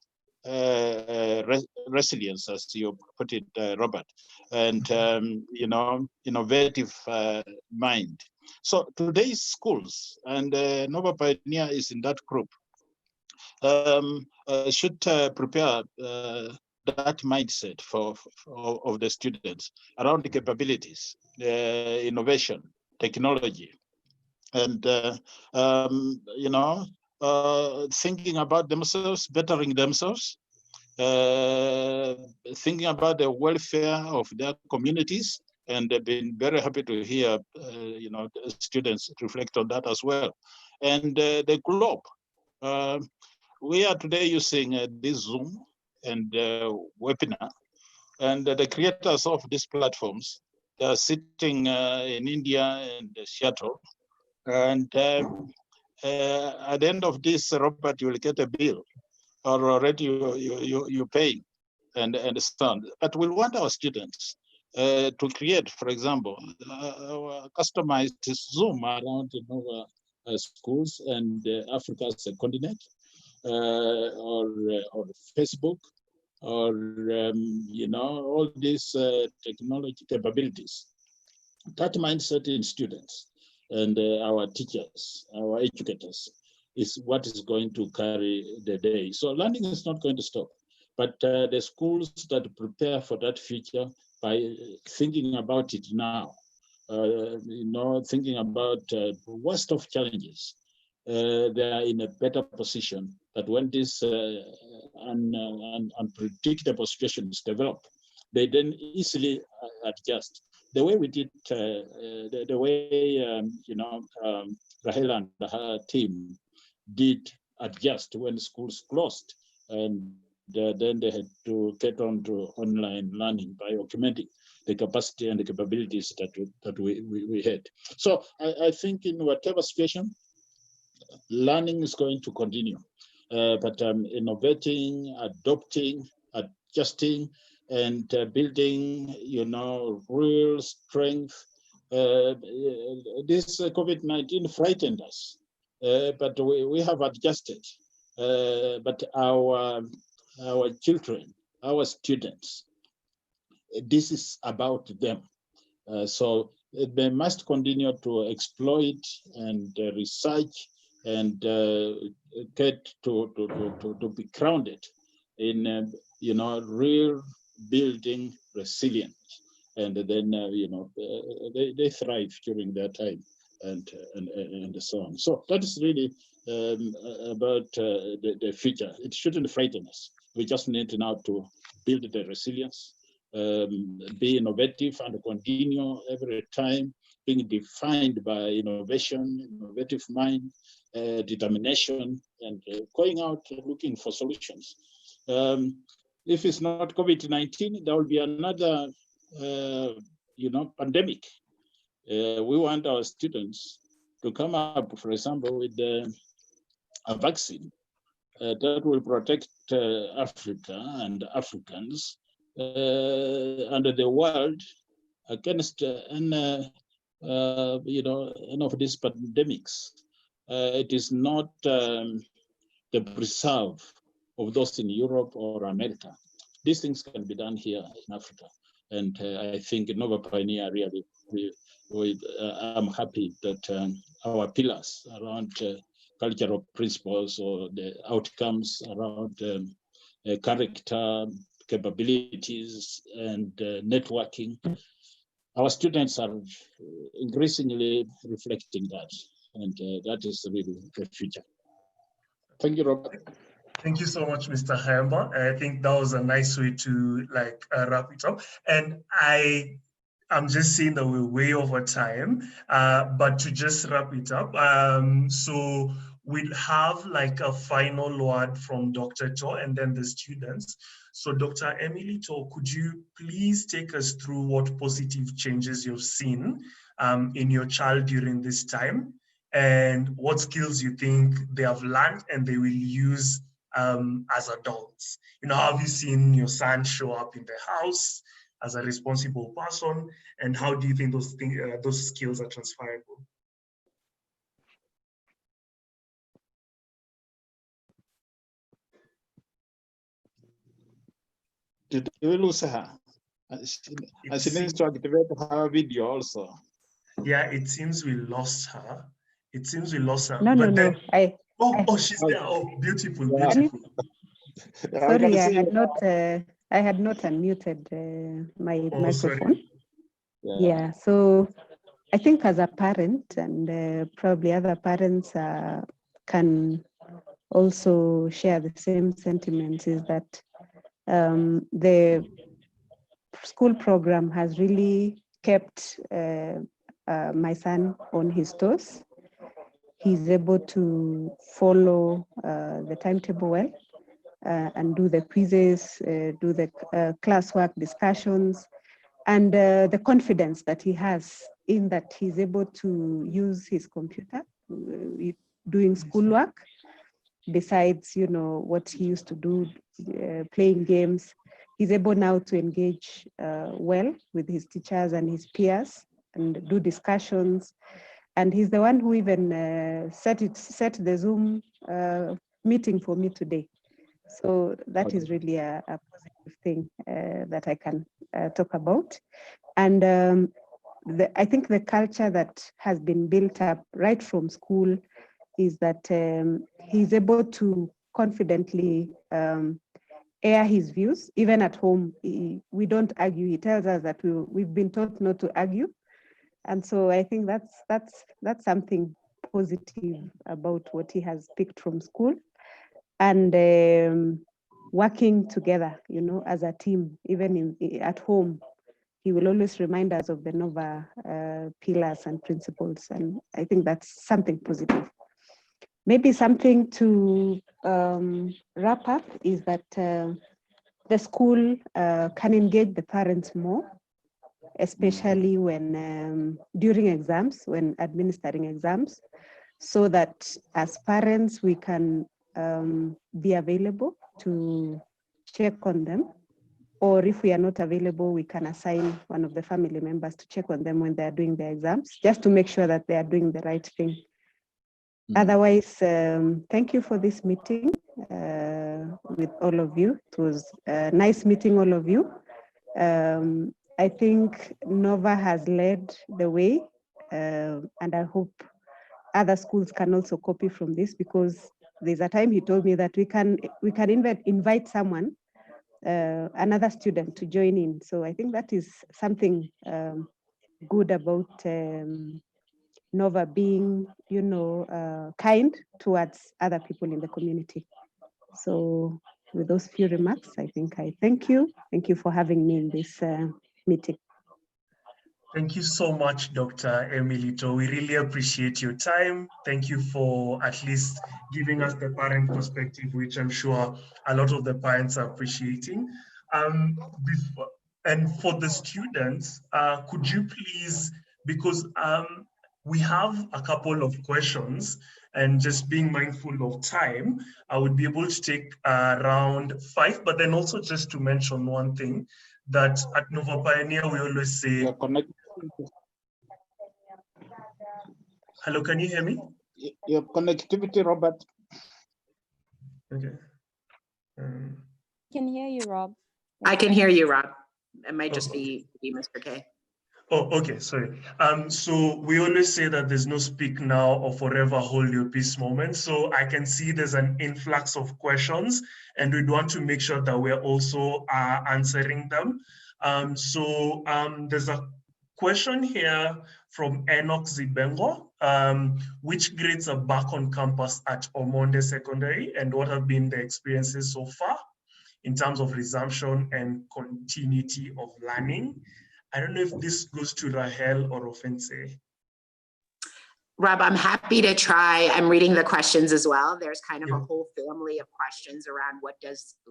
resilience, as you put it, Robert, and innovative mind. So today's schools, and Nova Pioneer is in that group, should prepare that mindset of the students around the capabilities, innovation, technology, and thinking about themselves, bettering themselves, thinking about the welfare of their communities. And they've been very happy to hear, students reflect on that as well. And the globe. We are today using this Zoom and webinar, and the creators of these platforms, they are sitting in India and Seattle. And at the end of this, Robert, you will get a bill, or already you pay, and so on. But we want our students to create, for example, customized Zoom around schools and Africa as a continent, or Facebook, or all these technology capabilities. That mindset in students and our teachers, our educators, is what is going to carry the day. So learning is not going to stop, but the schools that prepare for that future by thinking about it now, thinking about the worst of challenges, they are in a better position that when these unpredictable situations develop, they then easily adjust. The way we did, the way Rahel and her team did adjust when schools closed, and then they had to get on to online learning by augmenting the capacity and the capabilities that we had. So I think in whatever situation, learning is going to continue, but innovating, adopting, adjusting, and building, real strength. This COVID-19 frightened us, but we have adjusted. But our children, our students, this is about them. So they must continue to exploit and research and get to be grounded in real building resilience, and then they thrive during that time, and so on. So that is really about the future. It shouldn't frighten us. We just need now to build the resilience, be innovative, and continue every time being defined by innovation, innovative mind, determination, and going out looking for solutions. If it's not COVID-19, there will be another, pandemic. We want our students to come up, for example, with a vaccine that will protect Africa and Africans and the world against any of these pandemics. it is not the preserve of those in Europe or America. These things can be done here in Africa. And I think Nova Pioneer really, I'm happy that our pillars around cultural principles or the outcomes around character, capabilities, and networking, our students are increasingly reflecting that. And that is really the future. Thank you, Robert. Thank you so much, Mr. Hemba. I think that was a nice way to wrap it up. And I'm just saying that we're way over time, but to just wrap it up, so we'll have like a final word from Dr. To and then the students. So Dr. Emily To, could you please take us through what positive changes you've seen in your child during this time, and what skills you think they have learned and they will use as adults? You know, have you seen your son show up in the house as a responsible person, and how do you think those skills are transferable? Did we lose her? She needs to activate her video also. Yeah, it seems we lost her. It seems we lost her. No, but no, then, no. Oh, she's there. Oh, beautiful, Yeah. beautiful. Sorry, I had not unmuted my microphone. Sorry. Yeah, so I think as a parent, and probably other parents can also share the same sentiments, is that the school program has really kept my son on his toes. He's able to follow the timetable well and do the quizzes, do the classwork discussions, and the confidence that he has in that he's able to use his computer doing schoolwork, besides, you know, what he used to do, playing games. He's able now to engage well with his teachers and his peers and do discussions. And he's the one who even set the Zoom meeting for me today. So that is really a positive thing that I can talk about. And I think the culture that has been built up right from school is that he's able to confidently air his views. Even at home, we don't argue. He tells us that we've been taught not to argue. And so I think that's something positive about what he has picked from school. And working together, you know, as a team, even at home, he will always remind us of the Nova pillars and principles. And I think that's something positive. Maybe something to wrap up is that the school can engage the parents more, especially when during exams, when administering exams, so that as parents we can be available to check on them, or if we are not available, we can assign one of the family members to check on them when they are doing their exams, just to make sure that they are doing the right thing. Otherwise, thank you for this meeting with all of you. It was nice meeting all of you. I think Nova has led the way, and I hope other schools can also copy from this, because there's a time he told me that we can invite someone, another student, to join in. So I think that is something good about Nova being, you know, kind towards other people in the community. So with those few remarks, I think I thank you. Thank you for having me in this meeting. Thank you so much, Dr. Emily To. We really appreciate your time. Thank you for at least giving us the parent perspective, which I'm sure a lot of the parents are appreciating. And for the students, could you please, because we have a couple of questions, and just being mindful of time, I would be able to take around 5, but then also just to mention one thing, that at Nova Pioneer, we always say, hello, can you hear me? Your connectivity, Robert. Okay. Can hear you, Rob. I can hear you, Rob. It might just Okay. be Mr. K. Oh, okay, sorry. So we always say that there's no speak now or forever hold your peace moment. So I can see there's an influx of questions, and we'd want to make sure that we're also answering them. There's a question here from Enoch Zibengo. Which grades are back on campus at Omonde Secondary, and what have been the experiences so far in terms of resumption and continuity of learning? I don't know if this goes to Rahel or Ofense. Rob, I'm happy to try. I'm reading the questions as well. There's kind of a whole family of questions around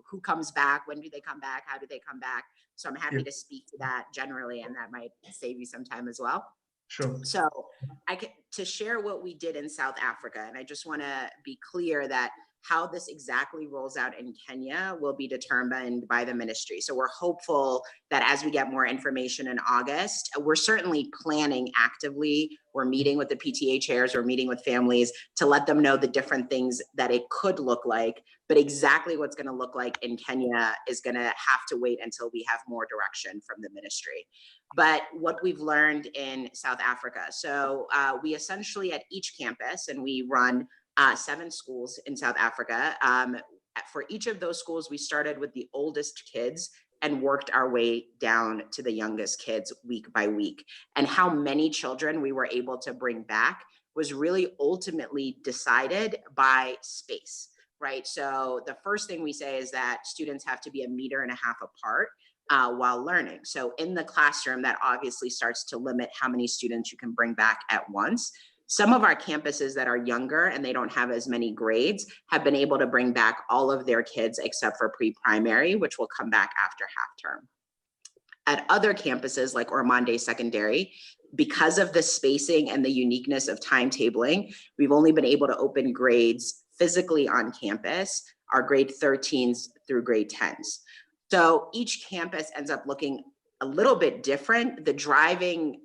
who comes back, when do they come back, how do they come back? So I'm happy to speak to that generally, and that might save you some time as well. Sure. So to share what we did in South Africa, and I just want to be clear that how this exactly rolls out in Kenya will be determined by the ministry. So we're hopeful that as we get more information in August, we're certainly planning actively. We're meeting with the PTA chairs, we're meeting with families to let them know the different things that it could look like, but exactly what's going to look like in Kenya is going to have to wait until we have more direction from the ministry. But what we've learned in South Africa, so we essentially at each campus, and we run 7 schools in South Africa. For each of those schools, we started with the oldest kids and worked our way down to the youngest kids week by week. And how many children we were able to bring back was really ultimately decided by space, right? So the first thing we say is that students have to be 1.5 meters apart while learning. So in the classroom, that obviously starts to limit how many students you can bring back at once. Some of our campuses that are younger and they don't have as many grades have been able to bring back all of their kids except for pre-primary, which will come back after half term. At other campuses like Ormonde Secondary, because of the spacing and the uniqueness of timetabling, we've only been able to open grades physically on campus, our grade 13s through grade 10s. So each campus ends up looking a little bit different. The driving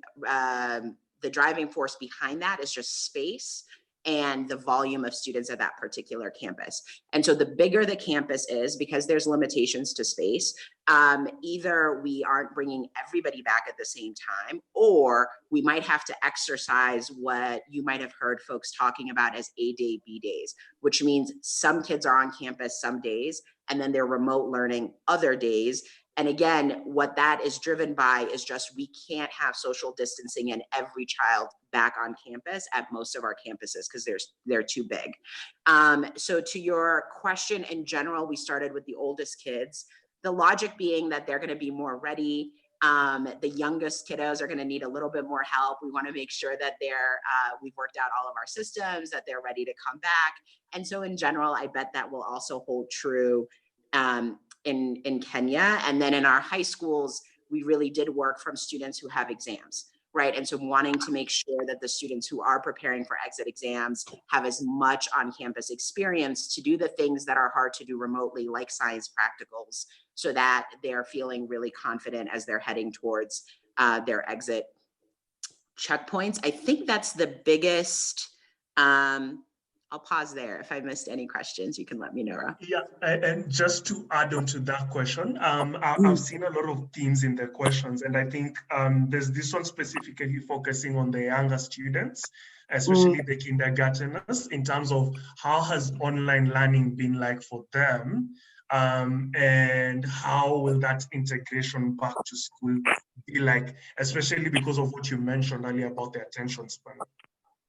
force behind that is just space and the volume of students at that particular campus. And so the bigger the campus is, because there's limitations to space, either we aren't bringing everybody back at the same time, or we might have to exercise what you might have heard folks talking about as A day, B days, which means some kids are on campus some days, and then they're remote learning other days. And again, what that is driven by is just we can't have social distancing and every child back on campus at most of our campuses because they're too big. So to your question in general, we started with the oldest kids, the logic being that they're going to be more ready. The youngest kiddos are going to need a little bit more help. We want to make sure that we've worked out all of our systems, that they're ready to come back. And so in general, I bet that will also hold true in Kenya. And then in our high schools, we really did work from students who have exams, right? And so wanting to make sure that the students who are preparing for exit exams have as much on-campus experience to do the things that are hard to do remotely, like science practicals, so that they're feeling really confident as they're heading towards their exit checkpoints. I think that's the biggest. I'll pause there. If I missed any questions, you can let me know. Yeah, and just to add on to that question, I've seen a lot of themes in the questions, and I think there's this one specifically focusing on the younger students, especially the kindergarteners, in terms of how has online learning been like for them, and how will that integration back to school be like, especially because of what you mentioned earlier about the attention span.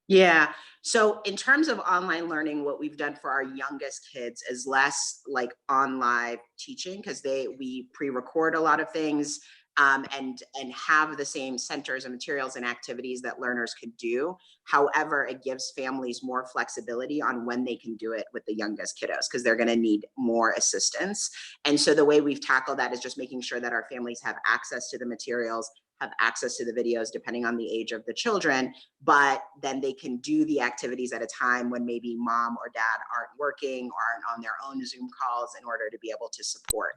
Yeah, so in terms of online learning, what we've done for our youngest kids is less like on live teaching, because we pre-record a lot of things and have the same centers and materials and activities that learners could do. However, it gives families more flexibility on when they can do it with the youngest kiddos, because they're going to need more assistance. And so the way we've tackled that is just making sure that our families have access to the materials, have access to the videos depending on the age of the children, but then they can do the activities at a time when maybe mom or dad aren't working or aren't on their own Zoom calls in order to be able to support.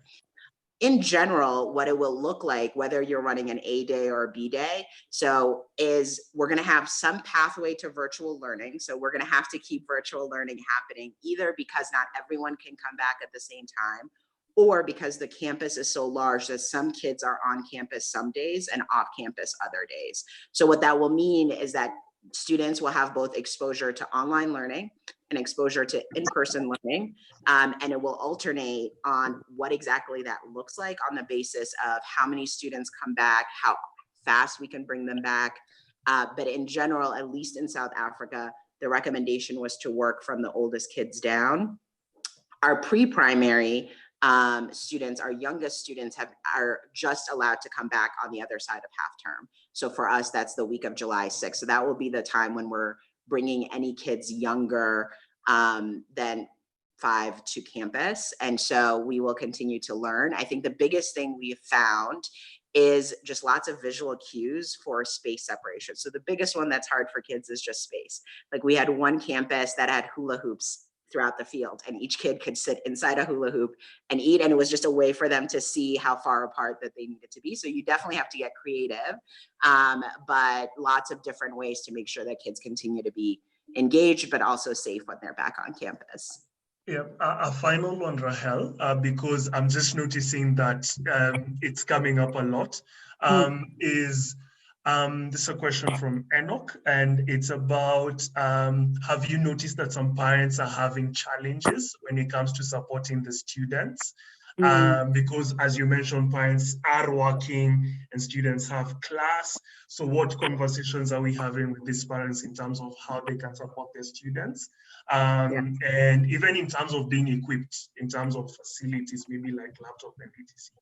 in general, what it will look like, whether you're running an A day or a B day, so is we're going to have some pathway to virtual learning. So we're going to have to keep virtual learning happening, either because not everyone can come back at the same time, or because the campus is so large that some kids are on campus some days and off campus other days. So what that will mean is that students will have both exposure to online learning and exposure to in-person learning, and it will alternate on what exactly that looks like on the basis of how many students come back, how fast we can bring them back. But in general, at least in South Africa, the recommendation was to work from the oldest kids down. Our pre-primary students, our youngest students are just allowed to come back on the other side of half term. So for us, that's the week of July 6th. So that will be the time when we're bringing any kids younger than 5 to campus. And so we will continue to learn. I think the biggest thing we have found is just lots of visual cues for space separation. So the biggest one that's hard for kids is just space. Like we had one campus that had hula hoops throughout the field, and each kid could sit inside a hula hoop and eat, and it was just a way for them to see how far apart that they needed to be. So you definitely have to get creative, but lots of different ways to make sure that kids continue to be engaged, but also safe when they're back on campus. Yeah, a final one, Rahel, because I'm just noticing that it's coming up a lot, this is a question from Enoch, and it's about, have you noticed that some parents are having challenges when it comes to supporting the students? Because as you mentioned, parents are working and students have class. So what conversations are we having with these parents in terms of how they can support their students? And even in terms of being equipped, in terms of facilities, maybe like laptop and etc.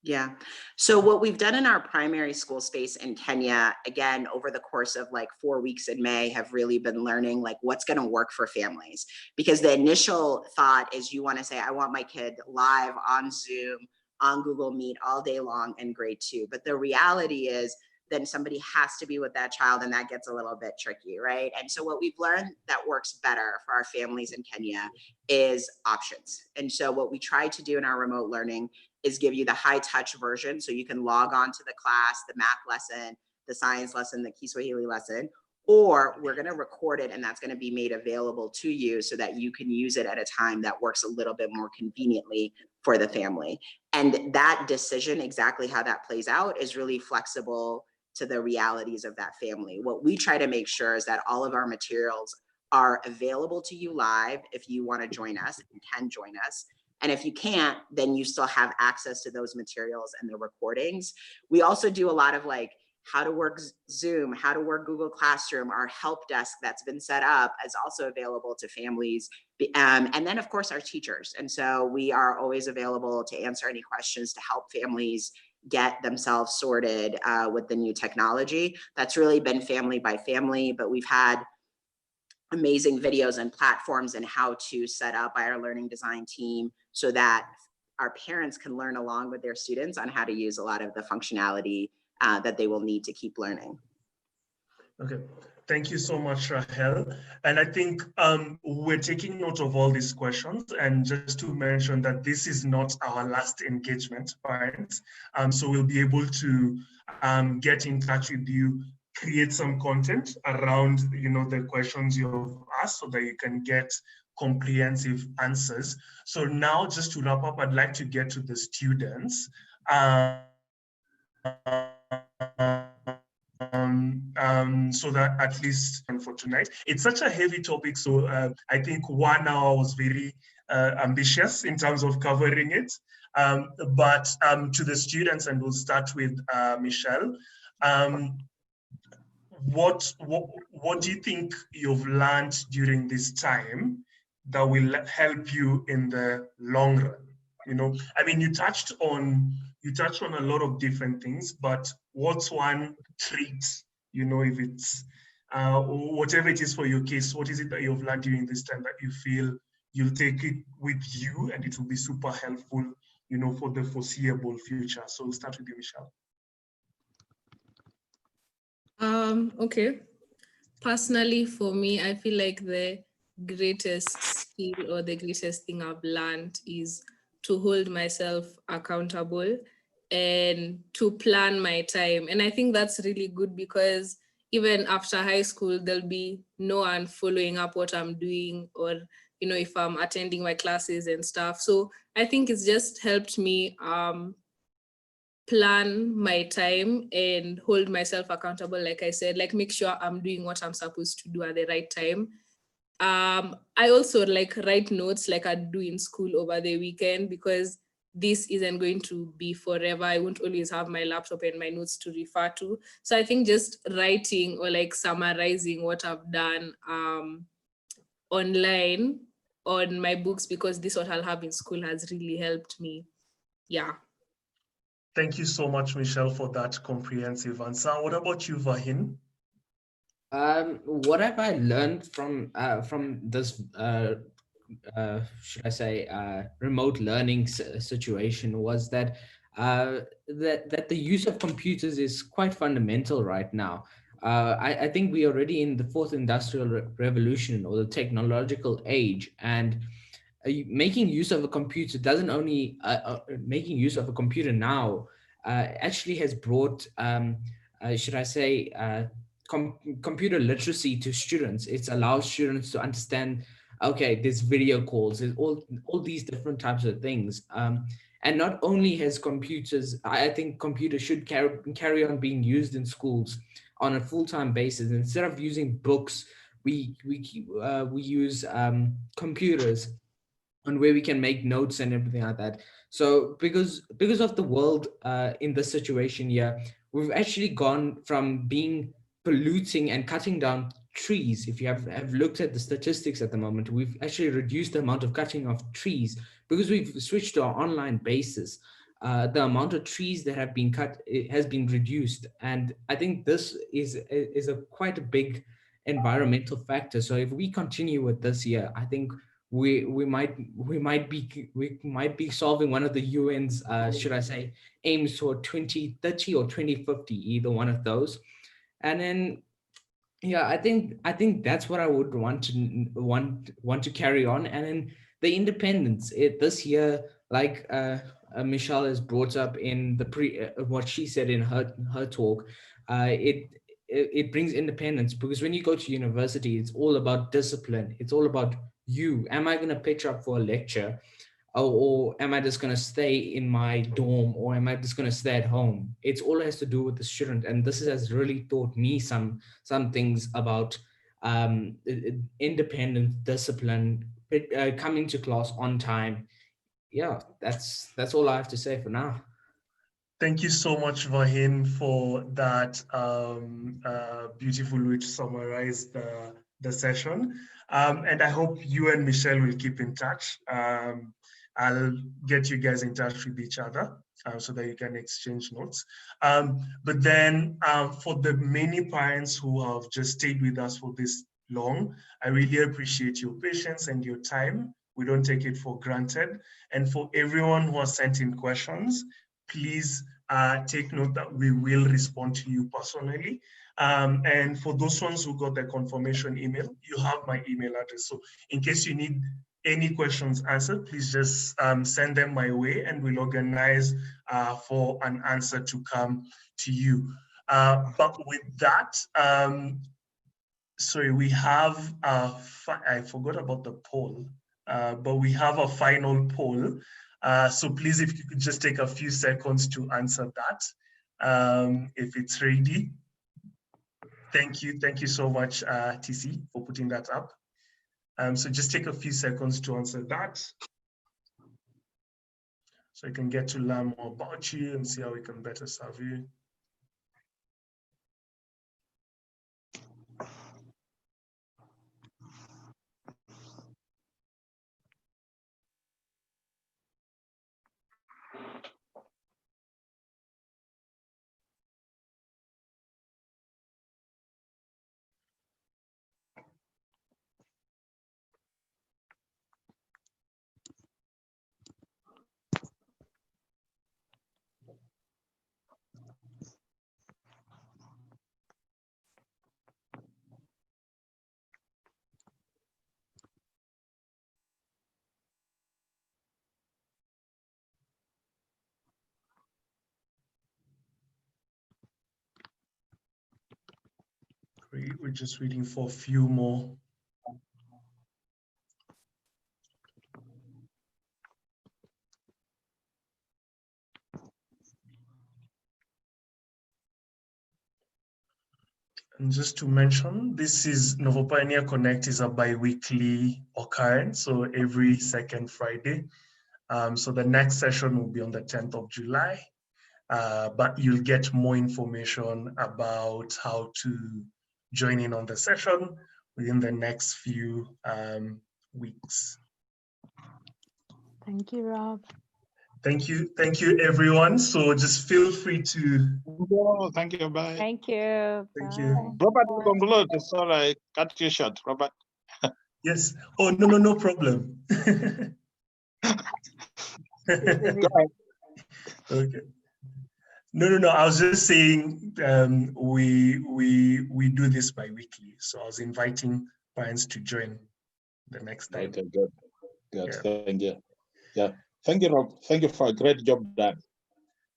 Yeah. So what we've done in our primary school space in Kenya, again, over the course of like 4 weeks in May, have really been learning like what's going to work for families. Because the initial thought is you want to say, I want my kid live on Zoom, on Google Meet all day long in grade 2. But the reality is then somebody has to be with that child, and that gets a little bit tricky, right? And so what we've learned that works better for our families in Kenya is options. And so what we try to do in our remote learning is give you the high touch version, so you can log on to the class, the math lesson, the science lesson, the Kiswahili lesson, or we're going to record it and that's going to be made available to you so that you can use it at a time that works a little bit more conveniently for the family. And that decision, exactly how that plays out, is really flexible to the realities of that family. What we try to make sure is that all of our materials are available to you live if you want to join us and can join us. And if you can't, then you still have access to those materials and the recordings. We also do a lot of like how to work Zoom, how to work Google Classroom. Our help desk that's been set up is also available to families. And then of course our teachers. And so we are always available to answer any questions, to help families get themselves sorted with the new technology. That's really been family by family, but we've had amazing videos and platforms and how to set up by our learning design team so that our parents can learn along with their students on how to use a lot of the functionality that they will need to keep learning. Okay, thank you so much, Rahel. And I think we're taking note of all these questions, and just to mention that this is not our last engagement, parents. So we'll be able to get in touch with you, create some content around, the questions you've asked so that you can get comprehensive answers. So now, just to wrap up, I'd like to get to the students. So that at least for tonight, it's such a heavy topic. So I think 1 hour was very ambitious in terms of covering it. But to the students, and we'll start with Michelle. What do you think you've learned during this time that will help you in the long run? I mean, you touched on a lot of different things, but what's one trait, if it's whatever it is for your case, what is it that you've learned during this time that you feel you'll take it with you and it will be super helpful, for the foreseeable future? So we'll start with you, Michelle. Okay. Personally, for me, I feel like the greatest skill or the greatest thing I've learned is to hold myself accountable and to plan my time. And I think that's really good because even after high school, there'll be no one following up what I'm doing or, if I'm attending my classes and stuff. So I think it's just helped me plan my time and hold myself accountable. Like I said, like make sure I'm doing what I'm supposed to do at the right time. I also write notes like I do in school over the weekend because this isn't going to be forever. I won't always have my laptop and my notes to refer to. So I think just writing or summarizing what I've done online on my books, because this is what I'll have in school, has really helped me. Yeah. Thank you so much, Michelle, for that comprehensive answer. What about you, Vahin? What have I learned from this should I say remote learning situation was that that the use of computers is quite fundamental right now. I think we're already in the fourth industrial revolution, or the technological age, and making use of a computer doesn't only making use of a computer now actually has brought should I say computer literacy to students. It allows students to understand, okay, there's video calls, there's all these different types of things. And not only has computers, I think computers should carry on being used in schools on a full-time basis. Instead of using books, we use computers, on where we can make notes and everything like that. So because of the world in this situation here, we've actually gone from being polluting and cutting down trees. If you have looked at the statistics at the moment, we've actually reduced the amount of cutting of trees because we've switched to our online basis. The amount of trees that have been cut, it has been reduced, and I think this is a quite a big environmental factor. So if we continue with this year, I think we might be solving one of the UN's should I say aims for 2030 or 2050, either one of those. And then yeah, I think that's what I would want to carry on. And then the independence this year, like Michelle has brought up in the what she said in her talk, it brings independence, because when you go to university, it's all about discipline. It's all about you. Am I going to pitch up for a lecture? Or am I just going to stay in my dorm, or am I just going to stay at home? It's all has to do with the student. And this has really taught me some things about independent discipline, coming to class on time. Yeah, that's all I have to say for now. Thank you so much, Vahin, for that beautiful way to summarize the session. And I hope you and Michelle will keep in touch. I'll get you guys in touch with each other so that you can exchange notes. But then for the many parents who have just stayed with us for this long, I really appreciate your patience and your time. We don't take it for granted. And for everyone who has sent in questions, please take note that we will respond to you personally. And for those ones who got the confirmation email, you have my email address. So in case you need any questions answered, please just send them my way, and we'll organize for an answer to come to you. But with that, sorry, we have, I forgot about the poll, but we have a final poll. So please, if you could just take a few seconds to answer that, if it's ready. Thank you so much, TC, for putting that up. So just take a few seconds to answer that, so I can get to learn more about you and see how we can better serve you. We're just waiting for a few more. And just to mention, this is Novo Pioneer Connect is a bi-weekly occurrence, so every second Friday. So the next session will be on the 10th of July, but you'll get more information about how to join in on the session within the next few weeks. Thank you, Rob. Thank you everyone. So just feel free to. Oh, thank you, bye. Thank you. Thank Bye. you. Robert, conclude. Sorry, I cut you short, Robert. Yes. Oh, no problem. Okay. No. I was just saying we do this bi-weekly. So I was inviting parents to join the next time. Okay, good. Yeah. Thank you. Yeah. Thank you, Rob. Thank you for a great job done.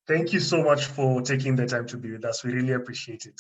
Thank you so much for taking the time to be with us. We really appreciate it.